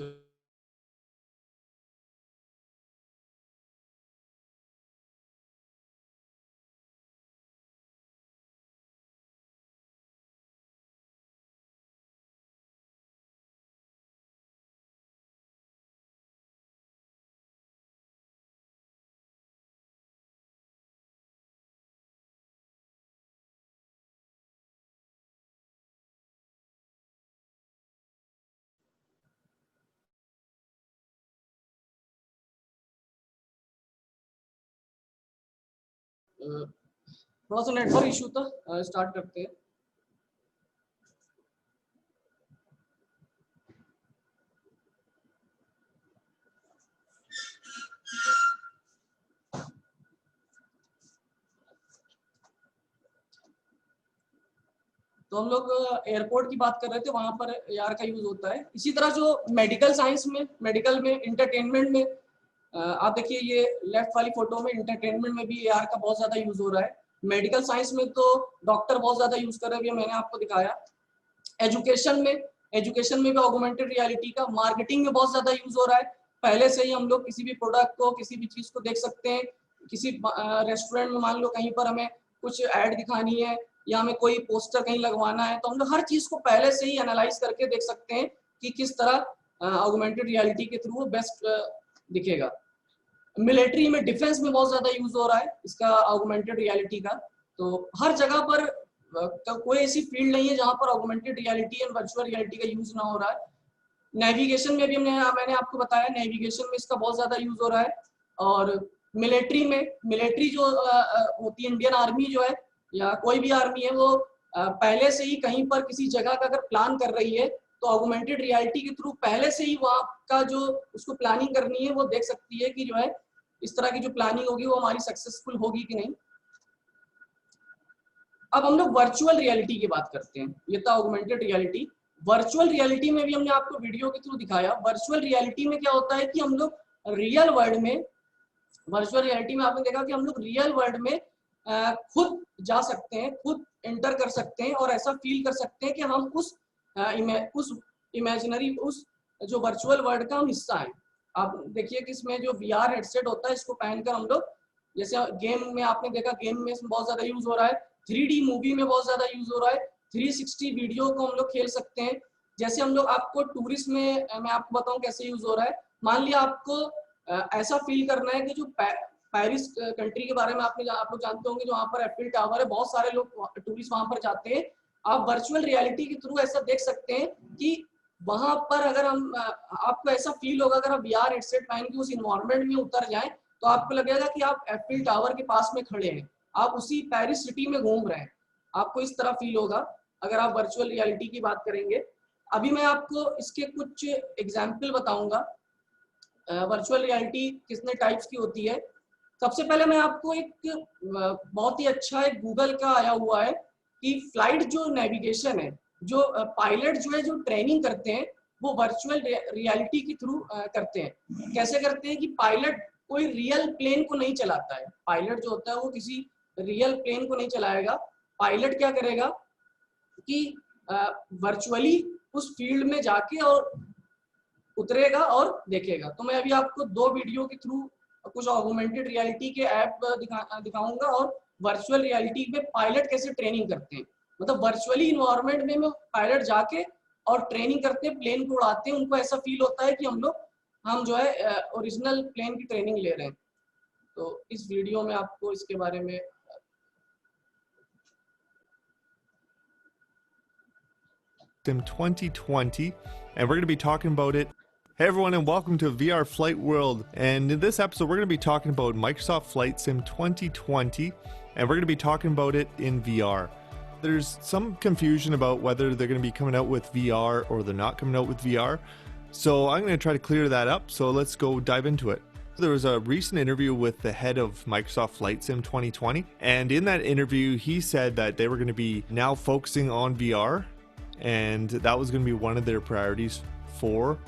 Speaker 1: थोड़ा सा नेटवर्क इशू था, स्टार्ट करते हैं। तो हम लोग एयरपोर्ट की बात कर रहे थे, वहां पर AR का यूज होता है। इसी तरह जो मेडिकल साइंस में, मेडिकल में, इंटरटेनमेंट में, आप देखिए ये लेफ्ट वाली फोटो में इंटरटेनमेंट में भी AR का बहुत ज्यादा यूज हो रहा है। मेडिकल साइंस में तो डॉक्टर बहुत ज्यादा यूज कर रहे हैं, मैंने आपको दिखाया। एजुकेशन में भी ऑगमेंटेड रियलिटी का, मार्केटिंग में बहुत ज्यादा यूज हो रहा है। पहले से ही हम लोग किसी भी प्रोडक्ट को, किसी भी चीज को देख सकते हैं। किसी रेस्टोरेंट में मान लो कहीं पर हमें कुछ ऐड दिखानी है या हमें कोई पोस्टर कहीं लगवाना है, तो हम लोग हर चीज को पहले से ही एनालाइज करके देख सकते हैं कि किस तरह ऑगमेंटेड रियलिटी के थ्रू बेस्ट दिखेगा। मिलिट्री में, डिफेंस में बहुत ज्यादा यूज हो रहा है इसका ऑगमेंटेड रियलिटी का। तो हर जगह पर कोई ऐसी फील्ड नहीं है जहां पर augmented reality and virtual reality का यूज ना हो रहा है। नेविगेशन में भी मैंने आपको बताया, नेविगेशन में इसका बहुत ज़्यादा यूज़ हो रहा है। और मिलिट्री जो होती है, इंडियन आर्मी जो है या कोई भी आर्मी है, वो पहले से ही कहीं पर किसी जगह का अगर प्लान कर रही है तो ऑगमेंटेड रियलिटी के थ्रू पहले से ही वहाँ का जो उसको प्लानिंग करनी है वो देख सकती है कि जो है इस तरह की जो प्लानिंग होगी वो हमारी सक्सेसफुल होगी कि नहीं। अब हम लोग वर्चुअल रियलिटी की बात करते हैं। ये था ऑगमेंटेड रियलिटी। वर्चुअल रियलिटी में भी हमने आपको वीडियो के थ्रू दिखाया। वर्चुअल रियलिटी में क्या होता है कि हम लोग रियल वर्ल्ड में, वर्चुअल रियलिटी में आपने देखा कि हम लोग रियल वर्ल्ड में खुद जा सकते हैं, खुद एंटर कर सकते हैं और ऐसा फील कर सकते हैं कि हम उस इमेजिनरी, उस जो वर्चुअल वर्ल्ड का हम हिस्सा हैं। आप देखिए कि इसमें जो VR हेडसेट होता है, इसको पहनकर हम लोग, जैसे गेम में आपने देखा, गेम में बहुत ज़्यादा यूज हो रहा है, 3D मूवी में बहुत ज़्यादा यूज हो रहा है, 360 वीडियो को हम लोग खेल सकते हैं। जैसे हम लोग, आपको टूरिस्ट में मैं आपको बताऊं कैसे यूज हो रहा है। मान लिया आपको ऐसा फील करना है कि जो पेरिस कंट्री के बारे में आप लोग जानते होंगे, जो वहाँ पर एफिल टावर है, बहुत सारे लोग टूरिस्ट वहाँ पर जाते हैं। आप वर्चुअल रियलिटी के थ्रू ऐसा देख सकते हैं कि वहाँ पर अगर हम, आपको ऐसा फील होगा अगर आप VR हेडसेट पहन के उस इन्वायरमेंट में उतर जाएं तो आपको लगेगा कि आप एफिल टावर के पास में खड़े हैं, आप उसी पेरिस सिटी में घूम रहे हैं। आपको इस तरह फील होगा अगर आप वर्चुअल रियलिटी की बात करेंगे। अभी मैं आपको इसके कुछ एग्जाम्पल बताऊंगा। वर्चुअल रियलिटी कितने टाइप्स की होती है। सबसे पहले मैं आपको एक बहुत ही अच्छा एक गूगल का आया हुआ है कि फ्लाइट जो नेविगेशन है, जो पायलट जो है जो ट्रेनिंग करते हैं वो वर्चुअल रियलिटी के थ्रू करते हैं। कैसे करते हैं कि पायलट कोई रियल प्लेन को नहीं चलाता है। पायलट जो होता है वो किसी रियल प्लेन को नहीं चलाएगा। पायलट क्या करेगा कि वर्चुअली उस फील्ड में जाके और उतरेगा और देखेगा। तो मैं अभी आपको 2 वीडियो के थ्रू कुछ ऑगमेंटेड रियलिटी के ऐप दिखाऊंगा और वर्चुअल रियलिटी में पायलट कैसे ट्रेनिंग करते हैं। मतलब वर्चुअली इन्वायरमेंट में पायलट जाके और ट्रेनिंग करते हैं, प्लेन को उड़ाते हैं। उनको ऐसा फील होता है कि हम जो है ओरिजिनल प्लेन की ट्रेनिंग ले रहे हैं। तो इस वीडियो में आपको इसके बारे में
Speaker 3: Sim 2020, and we're going to be talking about it. Hey everyone, and welcome to VR Flight World. And in this episode, we're going to be talking about Microsoft Flight Sim 2020, and we're going to be talking about it in VR. There's some confusion about whether they're going to be coming out with VR or they're not coming out with VR. So I'm going to try to clear that up. So let's go dive into it. There was a recent interview with the head of Microsoft Flight Sim 2020, and in that interview, he said that they were going to be now focusing on VR, and that was going to be one of their priorities for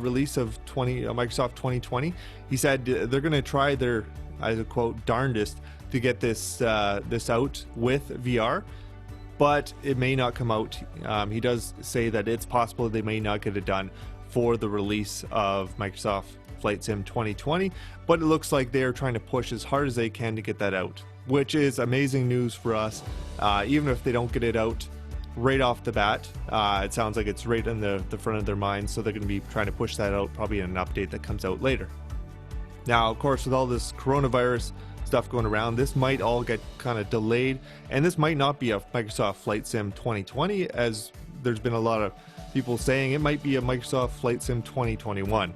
Speaker 3: release of Microsoft 2020. He said they're going to try their, as a quote, darndest to get this out with VR, but it may not come out. He does say that it's possible they may not get it done for the release of Microsoft Flight Sim 2020, but it looks like they are trying to push as hard as they can to get that out, which is amazing news for us. Even if they don't get it out right off the bat, it sounds like it's right in the front of their minds, so they're going to be trying to push that out probably in an update that comes out later. Now, of course, with all this coronavirus stuff going around, this might all get kind of delayed, and this might not be a Microsoft Flight Sim 2020, as there's been a lot of people saying it might be a Microsoft Flight Sim 2021.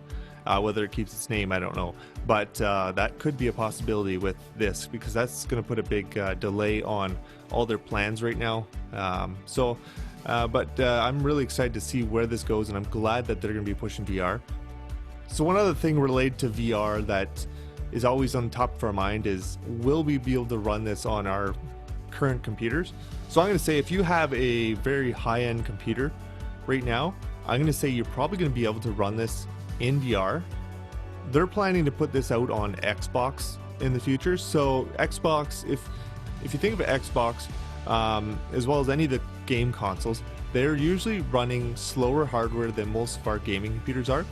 Speaker 3: Whether it keeps its name, I don't know, but that could be a possibility with this, because that's going to put a big delay on all their plans right now. But I'm really excited to see where this goes, and I'm glad that they're going to be pushing VR. So one other thing related to VR that is always on top of our mind is, will we be able to run this on our current computers? So I'm going to say, if you have a very high-end computer right now, I'm going to say you're probably going to be able to run this in VR. They're planning to put this out on Xbox in the future. So Xbox, if you think of Xbox, as well as any of the game consoles, they're usually running slower hardware than most of our gaming computers are.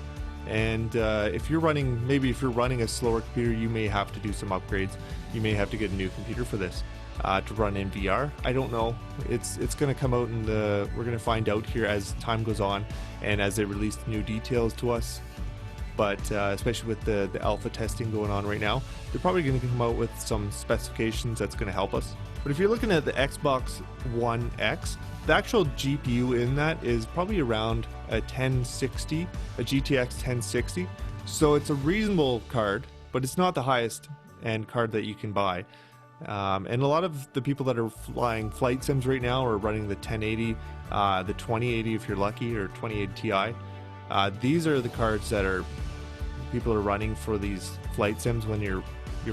Speaker 3: And if you're running a slower computer, you may have to do some upgrades. You may have to get a new computer for this to run in VR. I don't know. It's going to come out, and we're going to find out here as time goes on and as they release new details to us. but especially with the alpha testing going on right now, they're probably going to come out with some specifications that's going to help us. But if you're looking at the Xbox One X, the actual GPU in that is probably around a 1060, a GTX 1060. So it's a reasonable card, but it's not the highest end card that you can buy. And a lot of the people that are flying flight sims right now are running the 1080, the 2080 if you're lucky, or 2080 Ti. These are the cards that people are running for these flight sims when you're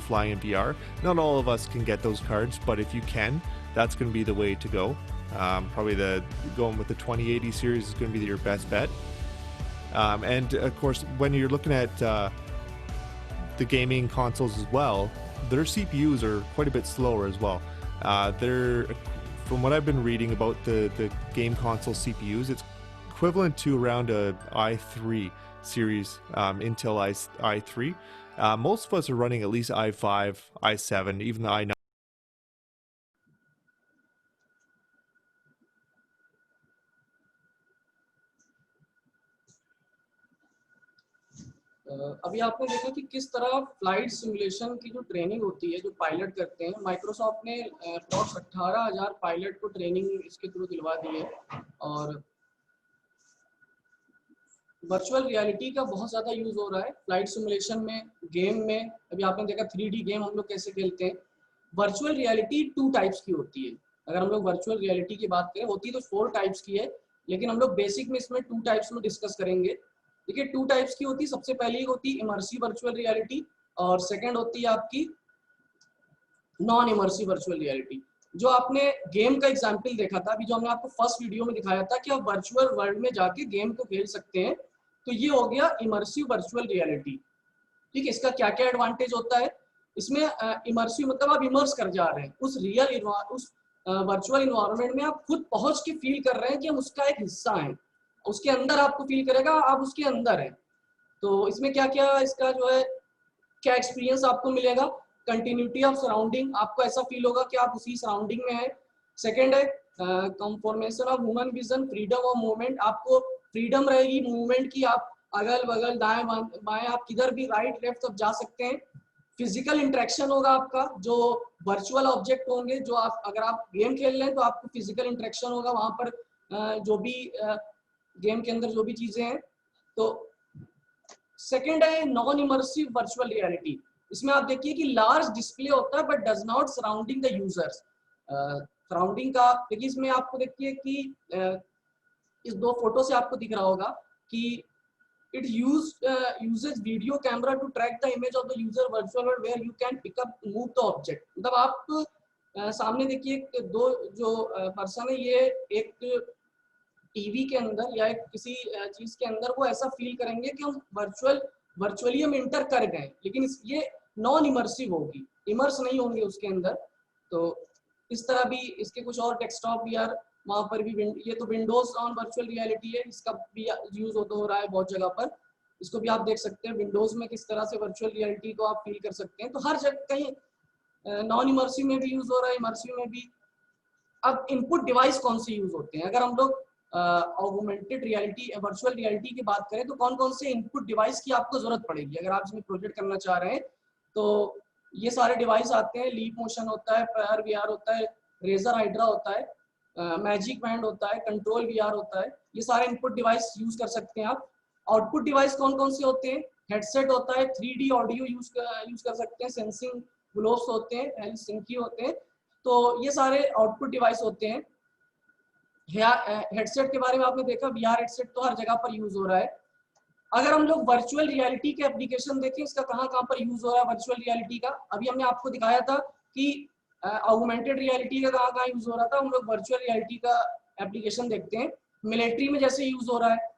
Speaker 3: flying in VR. Not all of us can get those cards, but if you can, that's going to be the way to go. Probably going with the 2080 series is going to be your best bet. And of course, when you're looking at the gaming consoles as well, their CPUs are quite a bit slower as well. From what I've been reading about the game console CPUs, it's equivalent to around a i3 series, Intel i3. Most of us are running at least i5, i7, even the i9.
Speaker 1: अभी आपने देखा कि किस तरह flight simulation की जो training होती है, जो पायलट करते हैं, माइक्रोसॉफ्ट ने अप्रॉक्स 18,000 पायलट को ट्रेनिंग इसके थ्रू दिलवा दी है। और वर्चुअल रियलिटी का बहुत ज़्यादा यूज़ हो रहा है फ्लाइट सिमुलेशन में, गेम में। अभी आपने देखा 3D गेम हम लोग कैसे खेलते हैं। वर्चुअल रियलिटी 2 टाइप्स की होती है। अगर हम लोग वर्चुअल रियलिटी की बात करें, होती तो 4 टाइप्स की है, लेकिन हम लोग बेसिक में इसमें 2 टाइप्स में डिस्कस करेंगे। देखिए 2 टाइप्स की होती है। सबसे पहली होती है इमर्सिव वर्चुअल रियलिटी, और सेकंड होती है आपकी नॉन इमर्सिव वर्चुअल रियलिटी। जो आपने गेम का एग्जांपल देखा था अभी, जो हमने आपको फर्स्ट वीडियो में दिखाया था कि आप वर्चुअल वर्ल्ड में जाके गेम को खेल सकते हैं, तो ये हो गया इमर्सिव वर्चुअल रियलिटी। ठीक है, इसका क्या क्या एडवांटेज होता है इसमें? इमर्सिव मतलब आप इमर्स कर जा रहे हैं उस वर्चुअल इन्वायरमेंट में, आप खुद पहुंच के फील कर रहे हैं कि हम उसका एक हिस्सा हैं, उसके अंदर आपको फील करेगा आप उसके अंदर हैं। तो इसमें क्या क्या इसका जो है क्या एक्सपीरियंस आपको मिलेगा? कंटिन्यूटी ऑफ सराउंडिंग, आपको ऐसा फील होगा कि आप उसी सराउंडिंग में हैं। सेकंड है conformation of human vision, freedom of movement, आपको फ्रीडम रहेगी मूवमेंट की, आप अगल बगल दाएं बाएं आप किधर भी राइट लेफ्ट तक जा सकते हैं। फिजिकल इंटरेक्शन होगा आपका, जो वर्चुअल ऑब्जेक्ट होंगे, जो आप अगर आप गेम खेल रहे हैं तो आपको फिजिकल इंटरेक्शन होगा वहां पर, जो भी गेम के अंदर जो भी चीजें हैं। तो सेकंड है नॉन इमर्सिव वर्चुअल रियलिटी। इसमें आप देखिए कि लार्ज डिस्प्ले होता है but does not surrounding the users. Surrounding का देखिए, इसमें आपको देखिए कि इस 2 फोटो से आपको दिख रहा होगा कि it uses video camera to track the image of the user virtual world where you can pick up move the object। मतलब आप सामने देखिए 2 जो पर्सन है, ये एक टीवी के अंदर या एक किसी चीज के अंदर वो ऐसा फील करेंगे कि हम वर्चुअली हम इंटर कर गए, लेकिन ये नॉन इमर्सिव होगी, इमर्स नहीं होंगे उसके अंदर। तो इस तरह भी इसके कुछ और डेस्कटॉप VR वहाँ पर भी, ये तो विंडोज ऑन वर्चुअल रियलिटी है, इसका भी यूज हो रहा है बहुत जगह पर। इसको भी आप देख सकते हैं विंडोज में किस तरह से वर्चुअल रियलिटी को आप फील कर सकते हैं। तो हर जगह कहीं नॉन इमर्सिव में भी यूज हो रहा है, इमर्सिव में भी। अब इनपुट डिवाइस कौन से यूज होते हैं? अगर हम लोग ऑगमेंटेड रियलिटी वर्चुअल रियलिटी की बात करें तो कौन कौन से इनपुट डिवाइस की आपको जरूरत पड़ेगी अगर आप इसमें प्रोजेक्ट करना चाह रहे हैं? तो ये सारे डिवाइस आते हैं। लीप मोशन होता है, फायर VR होता है, रेजर हाइड्रा होता है, मैजिक बैंड होता है, कंट्रोल VR होता है। ये सारे इनपुट डिवाइस यूज कर सकते हैं आप। आउटपुट डिवाइस कौन कौन से होते हैं? हेडसेट होता है, 3D ऑडियो यूज कर सकते हैं, सेंसिंग ग्लोव्स होते हैं, हेल्थ सिंकी होते हैं। तो ये सारे आउटपुट डिवाइस होते हैं। हेडसेट के बारे में आपने देखा, VR हेडसेट तो हर जगह पर यूज हो रहा है। अगर हम लोग वर्चुअल रियलिटी के एप्लीकेशन देखें, इसका कहाँ कहाँ पर यूज हो रहा है वर्चुअल रियलिटी का, अभी हमने आपको दिखाया था कि ऑगमेंटेड रियलिटी का कहाँ कहाँ यूज हो रहा था। हम लोग वर्चुअल रियलिटी का एप्लीकेशन देखते हैं। मिलिट्री में जैसे यूज हो रहा है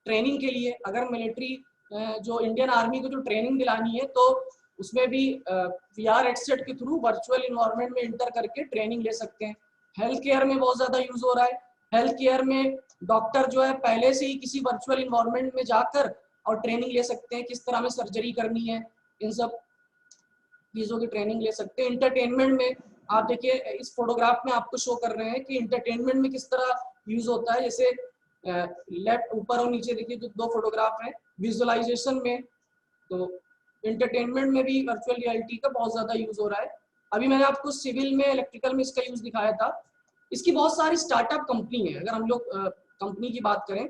Speaker 1: ट्रेनिंग के लिए, अगर मिलिट्री जो इंडियन आर्मी को जो ट्रेनिंग दिलानी है तो उसमें भी VR हेडसेट के थ्रू वर्चुअल इन्वायरमेंट में इंटर करके ट्रेनिंग ले सकते हैं। हेल्थ केयर में बहुत ज्यादा यूज हो रहा है। हेल्थ केयर में डॉक्टर जो है पहले से ही किसी वर्चुअल इन्वायरमेंट में जाकर और ट्रेनिंग ले सकते हैं, किस तरह में सर्जरी करनी है, इन सब चीजों की ट्रेनिंग ले सकते हैं। इंटरटेनमेंट में आप देखिए, इस फोटोग्राफ में आपको शो कर रहे हैं कि इंटरटेनमेंट में किस तरह यूज होता है। जैसे लेफ्ट ऊपर और नीचे देखिए जो 2 फोटोग्राफ हैं। विजुअलाइजेशन में, तो एंटरटेनमेंट में भी वर्चुअल रियलिटी का बहुत ज़्यादा यूज़ हो रहा है। अभी मैंने आपको सिविल में, इलेक्ट्रिकल में इसका यूज़ दिखाया था। इसकी बहुत सारी स्टार्टअप कंपनी है। अगर हम लोग कंपनी की बात करें,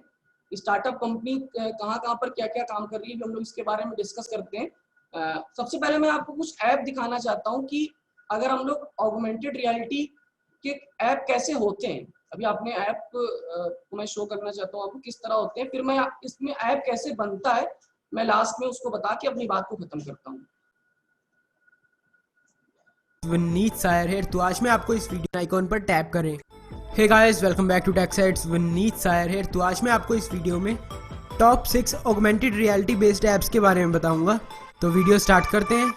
Speaker 1: स्टार्टअप कंपनी कहाँ कहाँ पर क्या क्या काम कर रही है, हम लोग इसके बारे में डिस्कस करते हैं। सबसे पहले मैं आपको कुछ ऐप दिखाना चाहता हूँ कि अगर हम लोग ऑगमेंटेड रियलिटी के ऐप कैसे होते हैं। अभी आपने ऐप को मैं शो करना चाहता हूँ आपको किस तरह होते हैं, फिर मैं इसमें ऐप कैसे बनता है मैं लास्ट में उसको बता के अपनी बात को खत्म करता हूँ।
Speaker 4: विनीत सायर है। तो आज मैं आपको इस वीडियो आइकॉन पर टैप करें। Hey guys, welcome back to Techsites. Vineet सायर है। तो आज मैं आपको इस वीडियो में top 6 augmented reality based apps के बारे में बताऊंगा। तो वीडियो स्टार्ट करते हैं।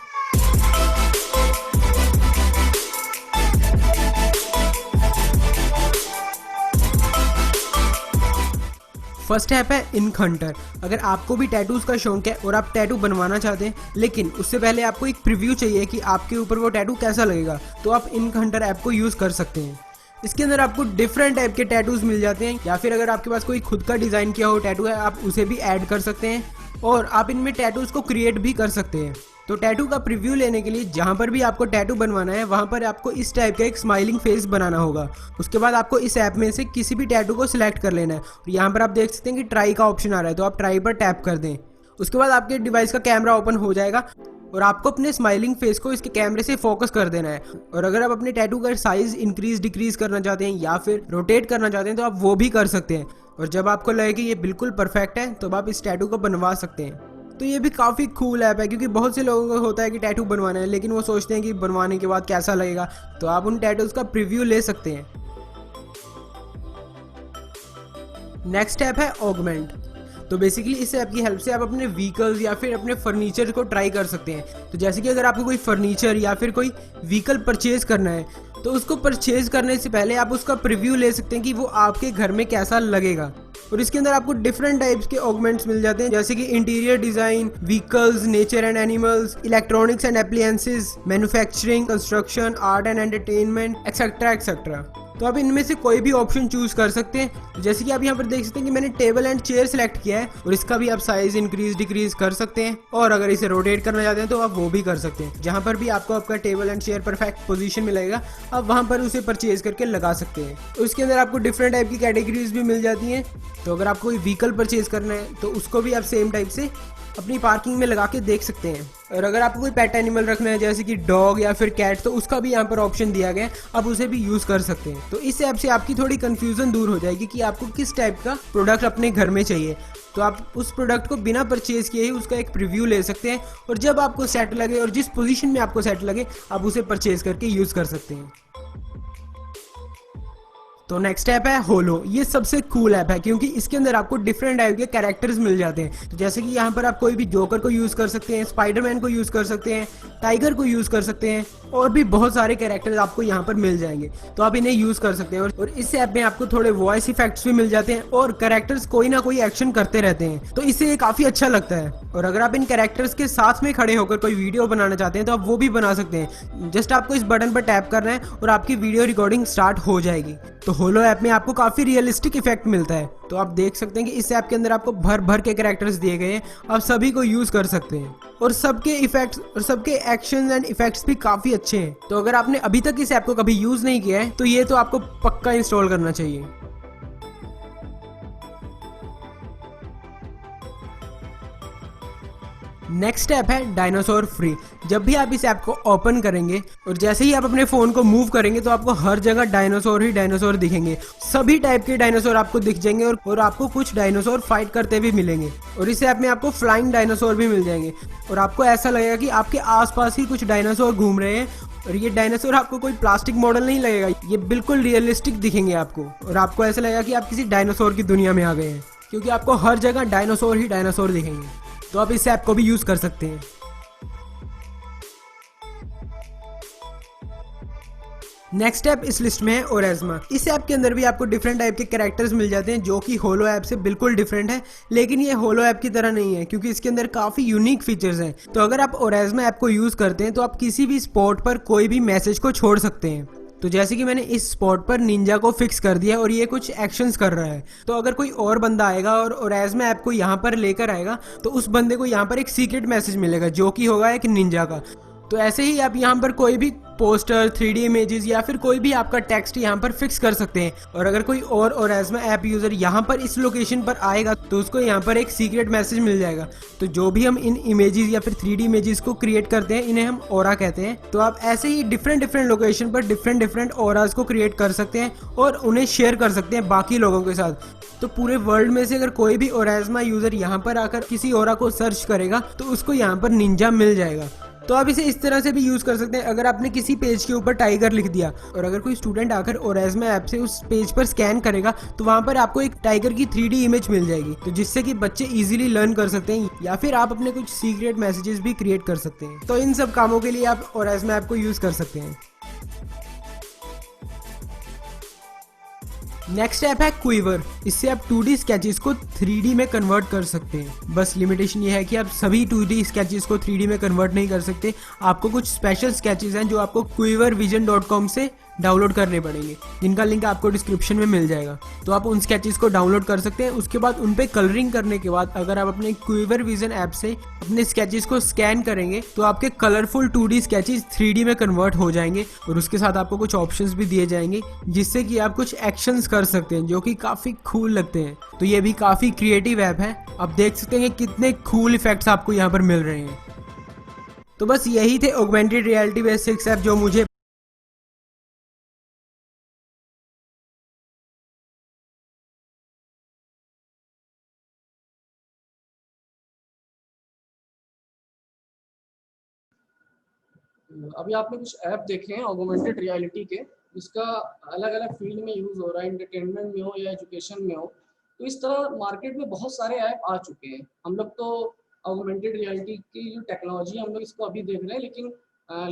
Speaker 4: फर्स्ट ऐप है इंक हंटर। अगर आपको भी टैटूज का शौक है और आप टैटू बनवाना चाहते हैं, लेकिन उससे पहले आपको एक प्रीव्यू चाहिए कि आपके ऊपर वो टैटू कैसा लगेगा, तो आप इंक हंटर ऐप को यूज़ कर सकते हैं। इसके अंदर आपको डिफरेंट टाइप के टैटूज मिल जाते हैं, या फिर अगर आपके पास कोई खुद का डिज़ाइन किया हो टैटू है, आप उसे भी ऐड कर सकते हैं और आप इनमें टैटूज को क्रिएट भी कर सकते हैं। तो टैटू का प्रीव्यू लेने के लिए जहाँ पर भी आपको टैटू बनवाना है वहाँ पर आपको इस टाइप का एक स्माइलिंग फेस बनाना होगा। उसके बाद आपको इस ऐप में से किसी भी टैटू को सिलेक्ट कर लेना है और यहाँ पर आप देख सकते हैं कि ट्राई का ऑप्शन आ रहा है, तो आप ट्राई पर टैप कर दें। उसके बाद आपके डिवाइस का कैमरा ओपन हो जाएगा और आपको अपने स्माइलिंग फेस को इसके कैमरे से फोकस कर देना है। और अगर आप अपने टैटू का साइज इंक्रीज डिक्रीज करना चाहते हैं या फिर रोटेट करना चाहते हैं तो आप वो भी कर सकते हैं। और जब आपको लगे कि ये बिल्कुल परफेक्ट है तो आप इस टैटू को बनवा सकते हैं। तो ये भी काफ़ी कूल ऐप है, क्योंकि बहुत से लोगों को होता है कि टैटू बनवाना है, लेकिन वो सोचते हैं कि बनवाने के बाद कैसा लगेगा, तो आप उन टैटूज का प्रीव्यू ले सकते हैं। नेक्स्ट ऐप है ऑगमेंट। तो बेसिकली इस ऐप की हेल्प से आप अपने व्हीकल्स या फिर अपने फर्नीचर को ट्राई कर सकते हैं। तो जैसे कि अगर आपको कोई फर्नीचर या फिर कोई व्हीकल परचेज करना है, तो उसको परचेज करने से पहले आप उसका प्रीव्यू ले सकते हैं कि वो आपके घर में कैसा लगेगा। और इसके अंदर आपको डिफरेंट टाइप्स के ऑगमेंट्स मिल जाते हैं, जैसे कि interior design, vehicles, nature and animals, electronics and appliances, manufacturing, construction, art and entertainment, etcetera etcetera. तो आप इनमें से कोई भी ऑप्शन चूज कर सकते हैं। जैसे कि आप यहाँ पर देख सकते हैं कि मैंने टेबल एंड चेयर सेलेक्ट किया है और इसका भी आप साइज इंक्रीज डिक्रीज कर सकते हैं। और अगर इसे रोटेट करना चाहते हैं तो आप वो भी कर सकते हैं। जहाँ पर भी आपको आपका table and chair perfect position में लगेगा, आप वहाँ पर उसे परचेज करके लगा सकते हैं। तो इसके अंदर आपको डिफरेंट टाइप की कैटेगरीज भी मिल जाती हैं। तो अगर आपको कोई व्हीकल परचेज करना है तो उसको भी आप सेम टाइप से अपनी पार्किंग में लगा के देख सकते हैं। और अगर आपको कोई पेट एनिमल रखना है जैसे कि डॉग या फिर कैट, तो उसका भी यहाँ पर ऑप्शन दिया गया है, आप उसे भी यूज़ कर सकते हैं। तो इस ऐप से आपकी थोड़ी कंफ्यूजन दूर हो जाएगी कि आपको किस टाइप का प्रोडक्ट अपने घर में चाहिए। तो आप उस प्रोडक्ट को बिना परचेज किए ही उसका एक प्रीव्यू ले सकते हैं और जब आपको सेट लगे और जिस पोजीशन में आपको सेट लगे आप उसे परचेज करके यूज़ कर सकते हैं। तो नेक्स्ट ऐप है होलो। ये सबसे कूल ऐप है क्योंकि इसके अंदर आपको डिफरेंट टाइप के कैरेक्टर्स मिल जाते हैं। तो जैसे कि यहाँ पर आप कोई भी जोकर को यूज़ कर सकते हैं, स्पाइडरमैन को यूज़ कर सकते हैं, टाइगर को यूज़ कर सकते हैं और भी बहुत सारे कैरेक्टर्स आपको यहाँ पर मिल जाएंगे। तो आप इन्हें यूज़ कर सकते हैं। और इस ऐप में आपको थोड़े वॉइस इफेक्ट्स भी मिल जाते हैं और कैरेक्टर्स कोई ना कोई एक्शन करते रहते हैं, तो इससे काफ़ी अच्छा लगता है। और अगर आप इन कैरेक्टर्स के साथ में खड़े होकर कोई वीडियो बनाना चाहते हैं तो आप वो भी बना सकते हैं। जस्ट आपको इस बटन पर टैप करना है और आपकी वीडियो रिकॉर्डिंग स्टार्ट हो जाएगी। तो होलो ऐप में आपको काफ़ी रियलिस्टिक इफेक्ट मिलता है। तो आप देख सकते हैं कि इस ऐप के अंदर आपको भर भर के कैरेक्टर्स दिए गए हैं, आप सभी को यूज़ कर सकते हैं और सबके इफेक्ट्स और सबके एक्शंस एंड इफेक्ट्स भी काफ़ी अच्छे हैं। तो अगर आपने अभी तक इस ऐप को कभी यूज़ नहीं किया है तो ये तो आपको पक्का इंस्टॉल करना चाहिए। नेक्स्ट ऐप है डायनासोर फ्री। जब भी आप इस ऐप को ओपन करेंगे और जैसे ही आप अपने फ़ोन को मूव करेंगे तो आपको हर जगह डायनासोर ही डायनासोर दिखेंगे। सभी टाइप के डायनासोर आपको दिख जाएंगे और आपको कुछ डायनासोर फाइट करते भी मिलेंगे। और इस ऐप में आपको फ्लाइंग डायनासोर भी मिल जाएंगे और आपको ऐसा लगेगा कि आपके आसपास ही कुछ डायनासोर घूम रहे हैं। और ये डायनासोर आपको कोई प्लास्टिक मॉडल नहीं लगेगा, ये बिल्कुल रियलिस्टिक दिखेंगे आपको। और आपको ऐसा लगेगा कि आप किसी डायनासोर की दुनिया में आ गए हैं, क्योंकि आपको हर जगह डायनासोर ही डायनासोर दिखेंगे। तो आप इस ऐप को भी यूज़ कर सकते हैं। नेक्स्ट ऐप इस लिस्ट में है ओरेज़मा। इस ऐप के अंदर भी आपको डिफरेंट टाइप के कैरेक्टर्स मिल जाते हैं जो कि होलो ऐप से बिल्कुल डिफरेंट है, लेकिन ये होलो ऐप की तरह नहीं है क्योंकि इसके अंदर काफ़ी यूनिक फीचर्स हैं। तो अगर आप ओरेज़मा ऐप को यूज़ करते हैं तो आप किसी भी स्पॉट पर कोई भी मैसेज को छोड़ सकते हैं। तो जैसे कि मैंने इस स्पॉट पर निंजा को फिक्स कर दिया और ये कुछ एक्शंस कर रहा है। तो अगर कोई और बंदा आएगा और ओरेज़मा ऐप को यहाँ पर लेकर आएगा तो उस बंदे को यहाँ पर एक सीक्रेट मैसेज मिलेगा जो कि होगा एक निंजा का। तो ऐसे ही आप यहाँ पर कोई भी पोस्टर, 3D इमेजेस या फिर कोई भी आपका टेक्स्ट यहाँ पर फिक्स कर सकते हैं। और अगर कोई और ओरेज़मा ऐप यूज़र यहाँ पर इस लोकेशन पर आएगा तो उसको यहाँ पर एक सीक्रेट मैसेज मिल जाएगा। तो जो भी हम इन इमेजेस या फिर 3D इमेजेस को क्रिएट करते हैं इन्हें हम ऑरा कहते हैं। तो आप ऐसे ही डिफरेंट लोकेशन पर डिफरेंट ऑराज को क्रिएट कर सकते हैं और उन्हें शेयर कर सकते हैं बाकी लोगों के साथ। तो पूरे वर्ल्ड में से अगर कोई भी ओरेज़मा यूज़र यहाँ पर आकर किसी ऑरा को सर्च करेगा तो उसको यहाँ पर निंजा मिल जाएगा। तो आप इसे इस तरह से भी यूज़ कर सकते हैं। अगर आपने किसी पेज के ऊपर टाइगर लिख दिया और अगर कोई स्टूडेंट आकर ओरेज़मा ऐप से उस पेज पर स्कैन करेगा तो वहाँ पर आपको एक टाइगर की 3D इमेज मिल जाएगी, तो जिससे कि बच्चे इजीली लर्न कर सकते हैं या फिर आप अपने कुछ सीक्रेट मैसेजेस भी क्रिएट कर सकते हैं। तो इन सब कामों के लिए आप ओरेज़मा ऐप को यूज़ कर सकते हैं। नेक्स्ट ऐप है क्विवर। इससे आप 2D स्केचेस को 3D में कन्वर्ट कर सकते हैं। बस लिमिटेशन ये है कि आप सभी 2D स्केचेस को 3D में कन्वर्ट नहीं कर सकते। आपको कुछ स्पेशल स्केचेस हैं जो आपको quivervision.com से डाउनलोड करने पड़ेंगे, जिनका लिंक आपको डिस्क्रिप्शन में मिल जाएगा। तो आप उन स्केचेस को डाउनलोड कर सकते हैं। उसके बाद उन पे कलरिंग करने के बाद अगर आप अपने क्विवर विजन ऐप से अपने स्केचेस को स्कैन करेंगे तो आपके कलरफुल 2D स्केचेस 3D में कन्वर्ट हो जाएंगे और उसके साथ आपको कुछ ऑप्शंस भी दिए जाएंगे जिससे कि आप कुछ एक्शंस कर सकते हैं जो कि काफ़ी कूल लगते हैं। तो ये भी काफ़ी क्रिएटिव ऐप है। आप देख सकते हैं कितने कूल इफेक्ट्स आपको यहाँ पर मिल रहे हैं। तो बस यही थे ऑगमेंटेड रियलिटी बेस्ड 6 ऐप जो मुझे
Speaker 1: अभी आपने कुछ ऐप देखे हैं ऑगमेंटेड रियलिटी के, इसका अलग अलग फील्ड में यूज़ हो रहा है, एंटरटेनमेंट में हो या एजुकेशन में हो। तो इस तरह मार्केट में बहुत सारे ऐप आ चुके हैं। हम लोग तो ऑगमेंटेड रियलिटी की जो टेक्नोलॉजी है हम लोग इसको अभी देख रहे हैं, लेकिन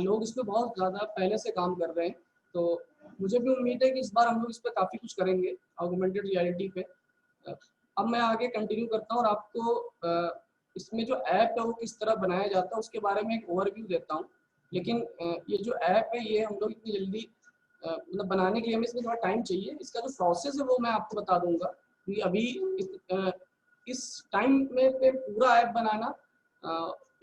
Speaker 1: लोग इस पर बहुत ज़्यादा पहले से काम कर रहे हैं। तो मुझे भी उम्मीद है कि इस बार हम लोग इस पर काफ़ी कुछ करेंगे ऑगमेंटेड रियलिटी पे। अब मैं आगे कंटिन्यू करता हूँ और आपको इसमें जो ऐप है वो किस तरह बनाया जाता है उसके बारे में एक ओवरव्यू देता हूँ। लेकिन ये जो ऐप है ये हम लोग इतनी जल्दी मतलब बनाने के लिए हमें इसमें थोड़ा टाइम चाहिए। इसका जो प्रोसेस है वो मैं आपको बता दूंगा कि अभी इस टाइम में पे पूरा ऐप बनाना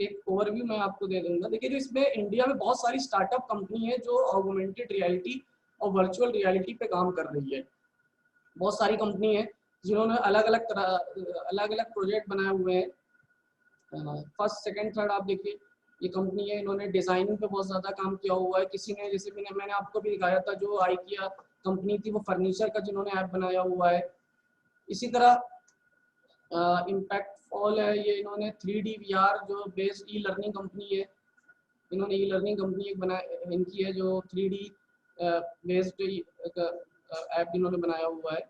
Speaker 1: एक ओवरव्यू मैं आपको दे दूंगा। देखिए, जो इसमें इंडिया में बहुत सारी स्टार्टअप कंपनी है जो ऑगमेंटेड रियलिटी और वर्चुअल रियलिटी पे काम कर रही है। बहुत सारी कंपनी है जिन्होंने अलग अलग प्रोजेक्ट बनाए हुए हैं। फर्स्ट, सेकंड, थर्ड आप देखिए ये कंपनी है, इन्होंने डिजाइनिंग पे बहुत ज़्यादा काम किया हुआ है। किसी ने, जैसे मैंने आपको भी दिखाया था, जो आइकिया कंपनी थी वो फर्नीचर का जिन्होंने ऐप बनाया हुआ है। इसी तरह इम्पैक्ट फॉल है, ये इन्होंने 3D VR जो बेस्ड ई लर्निंग कंपनी है, इन्होंने ई लर्निंग कंपनी एक इनकी है जो 3D बेस्ड ऐप इन्होंने बनाया हुआ है।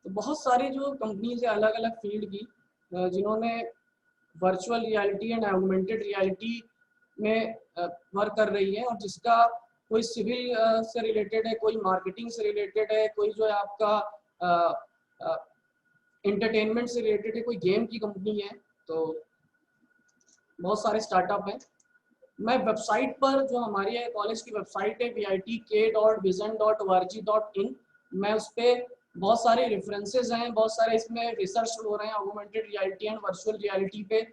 Speaker 1: तो बहुत सारी जो कंपनीज है अलग अलग फील्ड की जिन्होंने virtual reality and augmented reality में वर्क कर रही है, और जिसका कोई सिविल से रिलेटेड है, कोई मार्केटिंग से रिलेटेड है, कोई जो है आपका एंटरटेनमेंट से रिलेटेड है, कोई गेम की कंपनी है। तो बहुत सारे स्टार्टअप हैं। मैं वेबसाइट पर, जो हमारी कॉलेज की वेबसाइट है vitk.vision.org.in, मैं उस पर बहुत सारे रेफरेंसेस हैं, बहुत सारे इसमें रिसर्च हो रहे हैं augmented reality and virtual reality पे।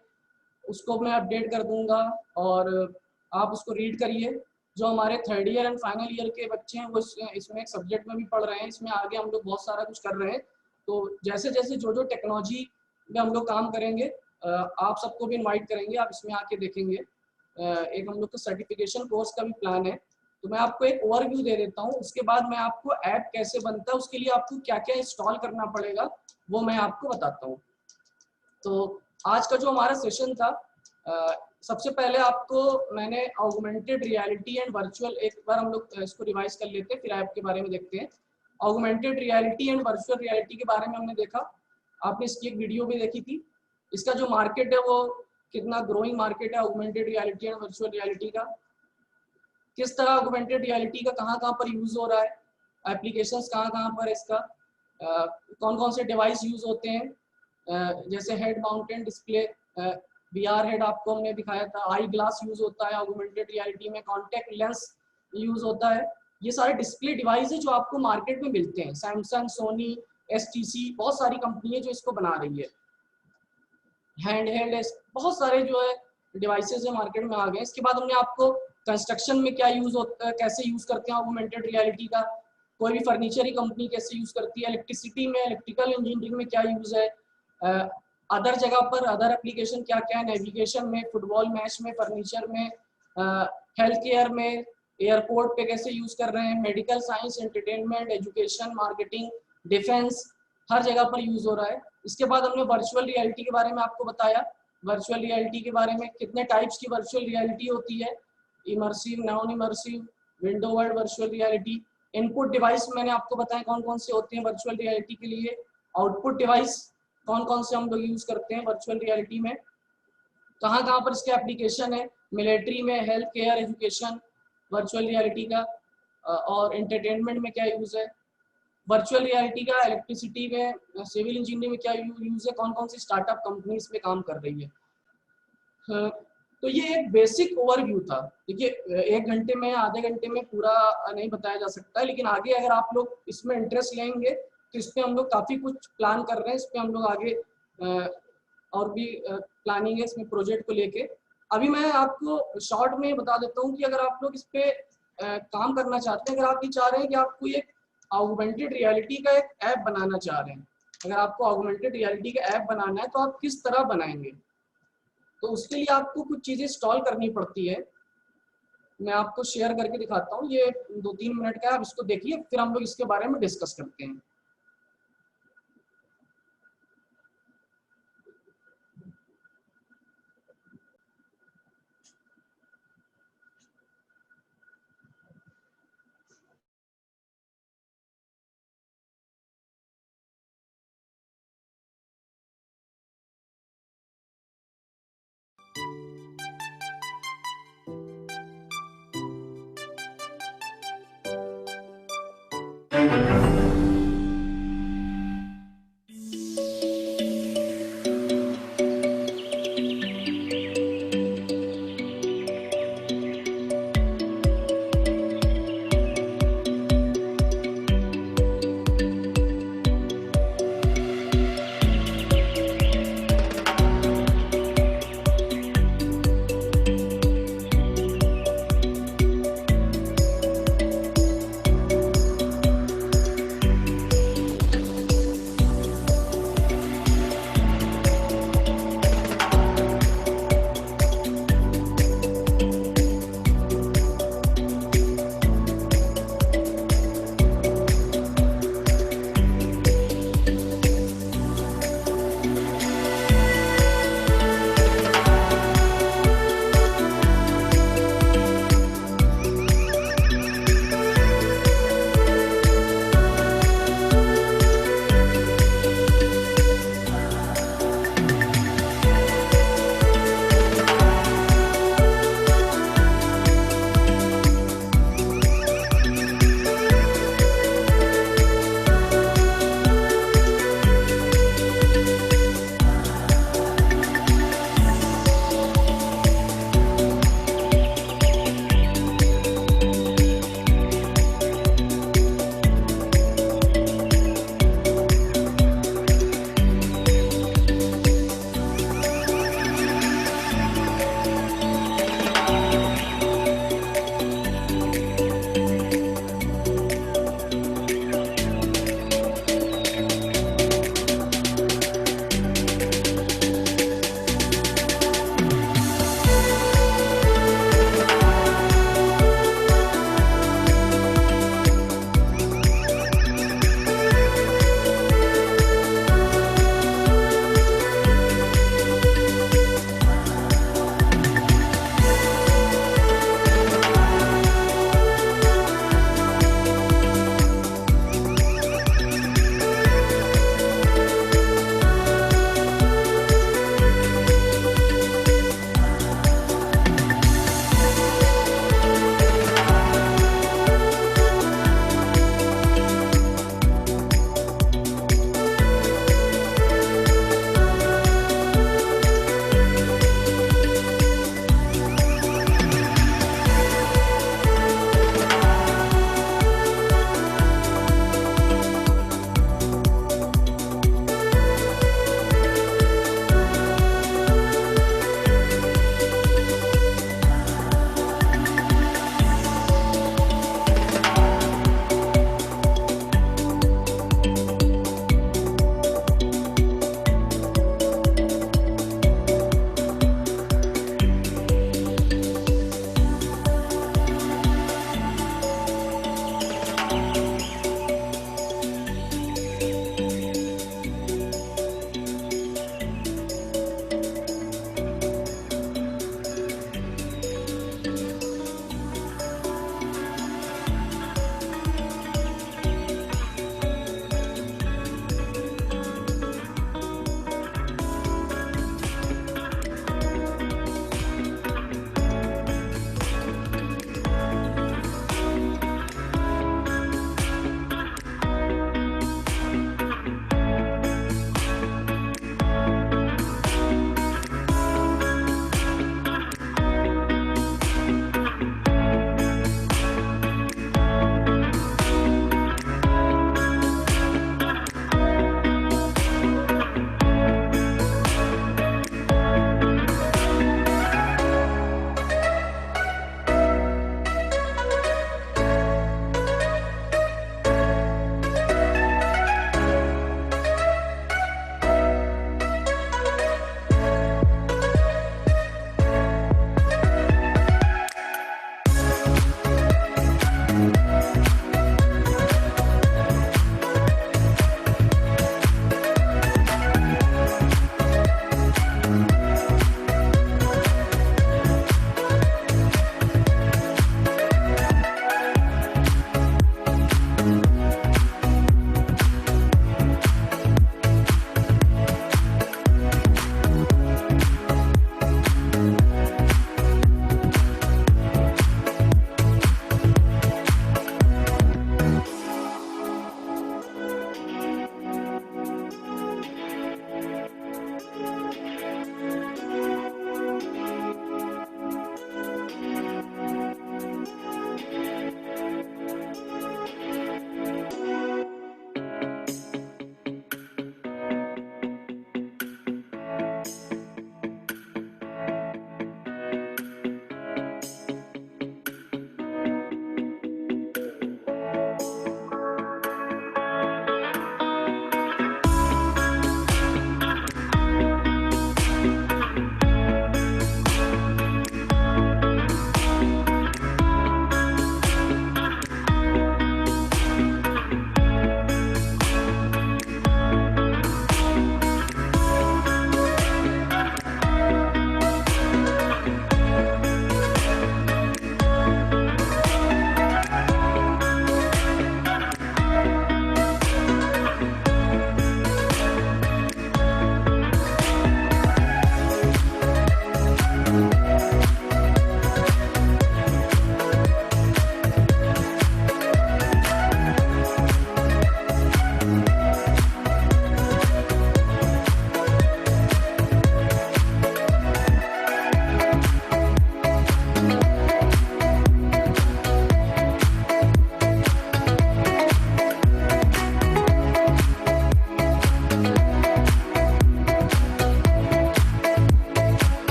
Speaker 1: उसको मैं अपडेट कर दूंगा और आप उसको रीड करिए। जो हमारे third year and final year के बच्चे हैं वो इसमें एक सब्जेक्ट में भी पढ़ रहे हैं। इसमें आगे हम लोग बहुत सारा कुछ कर रहे हैं। तो जैसे जैसे जो टेक्नोलॉजी में हम लोग काम करेंगे आप सबको भी इनवाइट करेंगे, आप इसमें आके देखेंगे। एक हम लोग का सर्टिफिकेशन कोर्स का भी प्लान है। तो मैं आपको एक ओवरव्यू दे देता हूँ, उसके बाद मैं आपको ऐप कैसे बनता है, उसके लिए आपको क्या क्या इंस्टॉल करना पड़ेगा वो मैं आपको बताता हूँ। तो आज का जो हमारा सेशन था, सबसे पहले आपको मैंने ऑगमेंटेड रियलिटी एंड वर्चुअल, एक बार हम लोग इसको रिवाइज कर लेते हैं फिर ऐप के बारे में देखते हैं। Augmented reality and virtual reality के बारे में हमने देखा, आपने इसकी एक वीडियो भी देखी थी। इसका जो मार्केट है वो कितना ग्रोइंग मार्केट है augmented reality and virtual reality का, किस तरह ऑगमेंटेड रियलिटी का कहाँ पर यूज हो रहा है, एप्लीकेशंस कहाँ पर इसका, कौन कौन से डिवाइस यूज होते हैं, जैसे head mounted display, VR head आपको हमने दिखाया था, आई ग्लास यूज होता है ऑगमेंटेड रियलिटी में, कॉन्टेक्ट लेंस यूज होता है, ये सारे डिस्प्ले डिवाइस है जो आपको मार्केट में मिलते हैं, सैमसंग, सोनी, एसटीसी, बहुत सारी कंपनी है जो इसको बना रही है। हैंड हेल्ड बहुत सारे जो है डिवाइसेस है मार्केट में आ गए। इसके बाद हमने आपको कंस्ट्रक्शन में क्या यूज होता है, कैसे यूज करते हैं ऑगमेंटेड रियलिटी का, कोई भी फर्नीचर की कंपनी कैसे यूज करती है, इलेक्ट्रिसिटी में, इलेक्ट्रिकल इंजीनियरिंग में क्या यूज है, अदर जगह पर अदर एप्लीकेशन क्या क्या है, नेविगेशन में, फुटबॉल मैच में, फर्नीचर में, हेल्थ केयर में, एयरपोर्ट पे कैसे यूज कर रहे हैं, medical science, entertainment, education, marketing, defence, हर जगह पर यूज हो रहा है। इसके बाद हमने वर्चुअल रियलिटी के बारे में आपको बताया, वर्चुअल रियलिटी के बारे में कितने टाइप्स की वर्चुअल रियलिटी होती है, immersive, non immersive, window world virtual reality. Input device मैंने आपको बताया कौन कौन से होते हैं वर्चुअल रियलिटी के लिए, आउटपुट डिवाइस कौन कौन से हम लोग यूज करते हैं वर्चुअल रियलिटी में, कहाँ कहाँ पर इसके एप्लीकेशन है, मिलिट्री में, health care, education, virtual reality का, और एंटरटेनमेंट में क्या यूज है, वर्चुअल रियलिटी का इलेक्ट्रिसिटी में, सिविल इंजीनियरिंग में क्या यूज है, कौन कौन सी स्टार्टअप कंपनी इसमें काम कर रही है। तो ये एक बेसिक ओवरव्यू था। देखिए 1 घंटे में, आधे घंटे में पूरा नहीं बताया जा सकता है, लेकिन आगे अगर आप लोग इसमें इंटरेस्ट लेंगे तो इस पर हम लोग काफ़ी कुछ प्लान कर रहे हैं। इस पर हम लोग आगे और भी प्लानिंग है इसमें प्रोजेक्ट को लेके। अभी मैं आपको शॉर्ट में बता देता हूँ कि अगर आप लोग इस पर काम करना चाहते हैं, अगर आप ये चाह रहे हैं कि आपको एक ऑगमेंटेड रियलिटी का एक ऐप बनाना चाह रहे हैं, अगर आपको ऑगमेंटेड रियलिटी का ऐप बनाना है तो आप किस तरह बनाएंगे, तो उसके लिए आपको कुछ चीज़ें इंस्टॉल करनी पड़ती है। मैं आपको शेयर करके दिखाता हूँ, ये 2-3 मिनट का है, आप इसको देखिए, फिर हम लोग इसके बारे में डिस्कस करते हैं।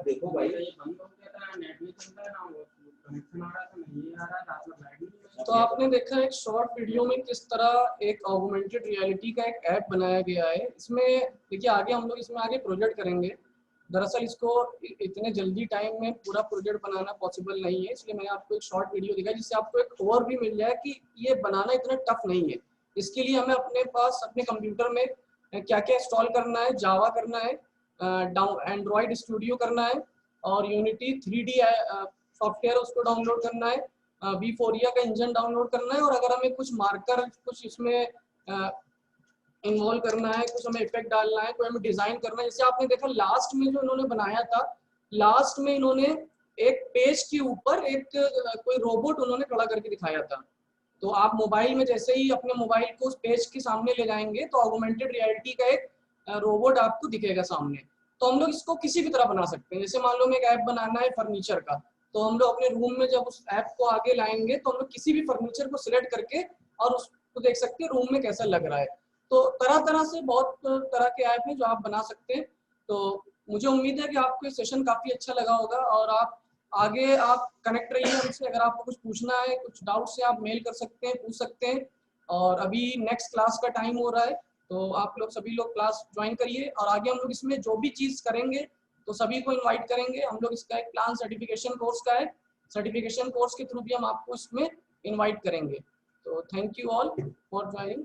Speaker 1: देखो भाई ये बंद हो गया था, नेट नहीं चल रहा है ना, वो कनेक्शन आ रहा था नहीं आ रहा था, आपका बैग नहीं। तो आपने देखा एक शॉर्ट वीडियो में किस तरह एक ऑगमेंटेड रियलिटी का एक ऐप बनाया गया है। इसमें देखिए आगे हम लोग इसमें आगे प्रोजेक्ट करेंगे। दरअसल इसको इतने जल्दी टाइम में पूरा प्रोजेक्ट बनाना पॉसिबल नहीं है, इसलिए मैंने आपको एक शॉर्ट वीडियो दिखाया जिससे आपको एक ओवरव्यू मिल जाए कि ये बनाना इतना टफ नहीं है। इसके लिए हमें अपने पास अपने कंप्यूटर में क्या क्या इंस्टॉल करना है, जावा करना है, एंड्रॉइड स्टूडियो करना है और यूनिटी 3D सॉफ्टवेयर उसको डाउनलोड करना है, V4 का इंजन डाउनलोड करना है और अगर हमें कुछ मार्कर कुछ इसमें इन्वॉल्व करना है, कुछ हमें इफेक्ट डालना है, कोई हमें डिजाइन करना है। जैसे आपने देखा लास्ट में जो इन्होंने बनाया था, लास्ट में इन्होंने एक पेज के ऊपर एक कोई रोबोट उन्होंने खड़ा करके दिखाया था। तो आप मोबाइल में जैसे ही अपने मोबाइल को उस पेज के सामने ले जाएंगे तो ऑगमेंटेड रियलिटी का एक रोबोट आपको दिखेगा सामने। तो हम लोग इसको किसी भी तरह बना सकते हैं। जैसे मान लो मैं एक ऐप बनाना है फर्नीचर का, तो हम लोग अपने रूम में जब उस ऐप को आगे लाएंगे तो हम लोग किसी भी फर्नीचर को सिलेक्ट करके और उसको देख सकते हैं रूम में कैसा लग रहा है। तो तरह तरह से बहुत तरह के ऐप हैं जो आप बना सकते हैं। तो मुझे उम्मीद है कि आपको ये सेशन काफ़ी अच्छा लगा होगा और आप आगे आप कनेक्ट रहिए हमसे। अगर आपको कुछ पूछना है, कुछ डाउट्स है, आप मेल कर सकते हैं, पूछ सकते हैं। और अभी नेक्स्ट क्लास का टाइम हो रहा है, तो आप लोग सभी लोग क्लास ज्वाइन करिए। और आगे हम लोग इसमें जो भी चीज़ करेंगे तो सभी को इनवाइट करेंगे। हम लोग इसका एक प्लान सर्टिफिकेशन कोर्स का है, सर्टिफिकेशन कोर्स के थ्रू भी हम आपको इसमें इनवाइट करेंगे। तो thank you all for joining.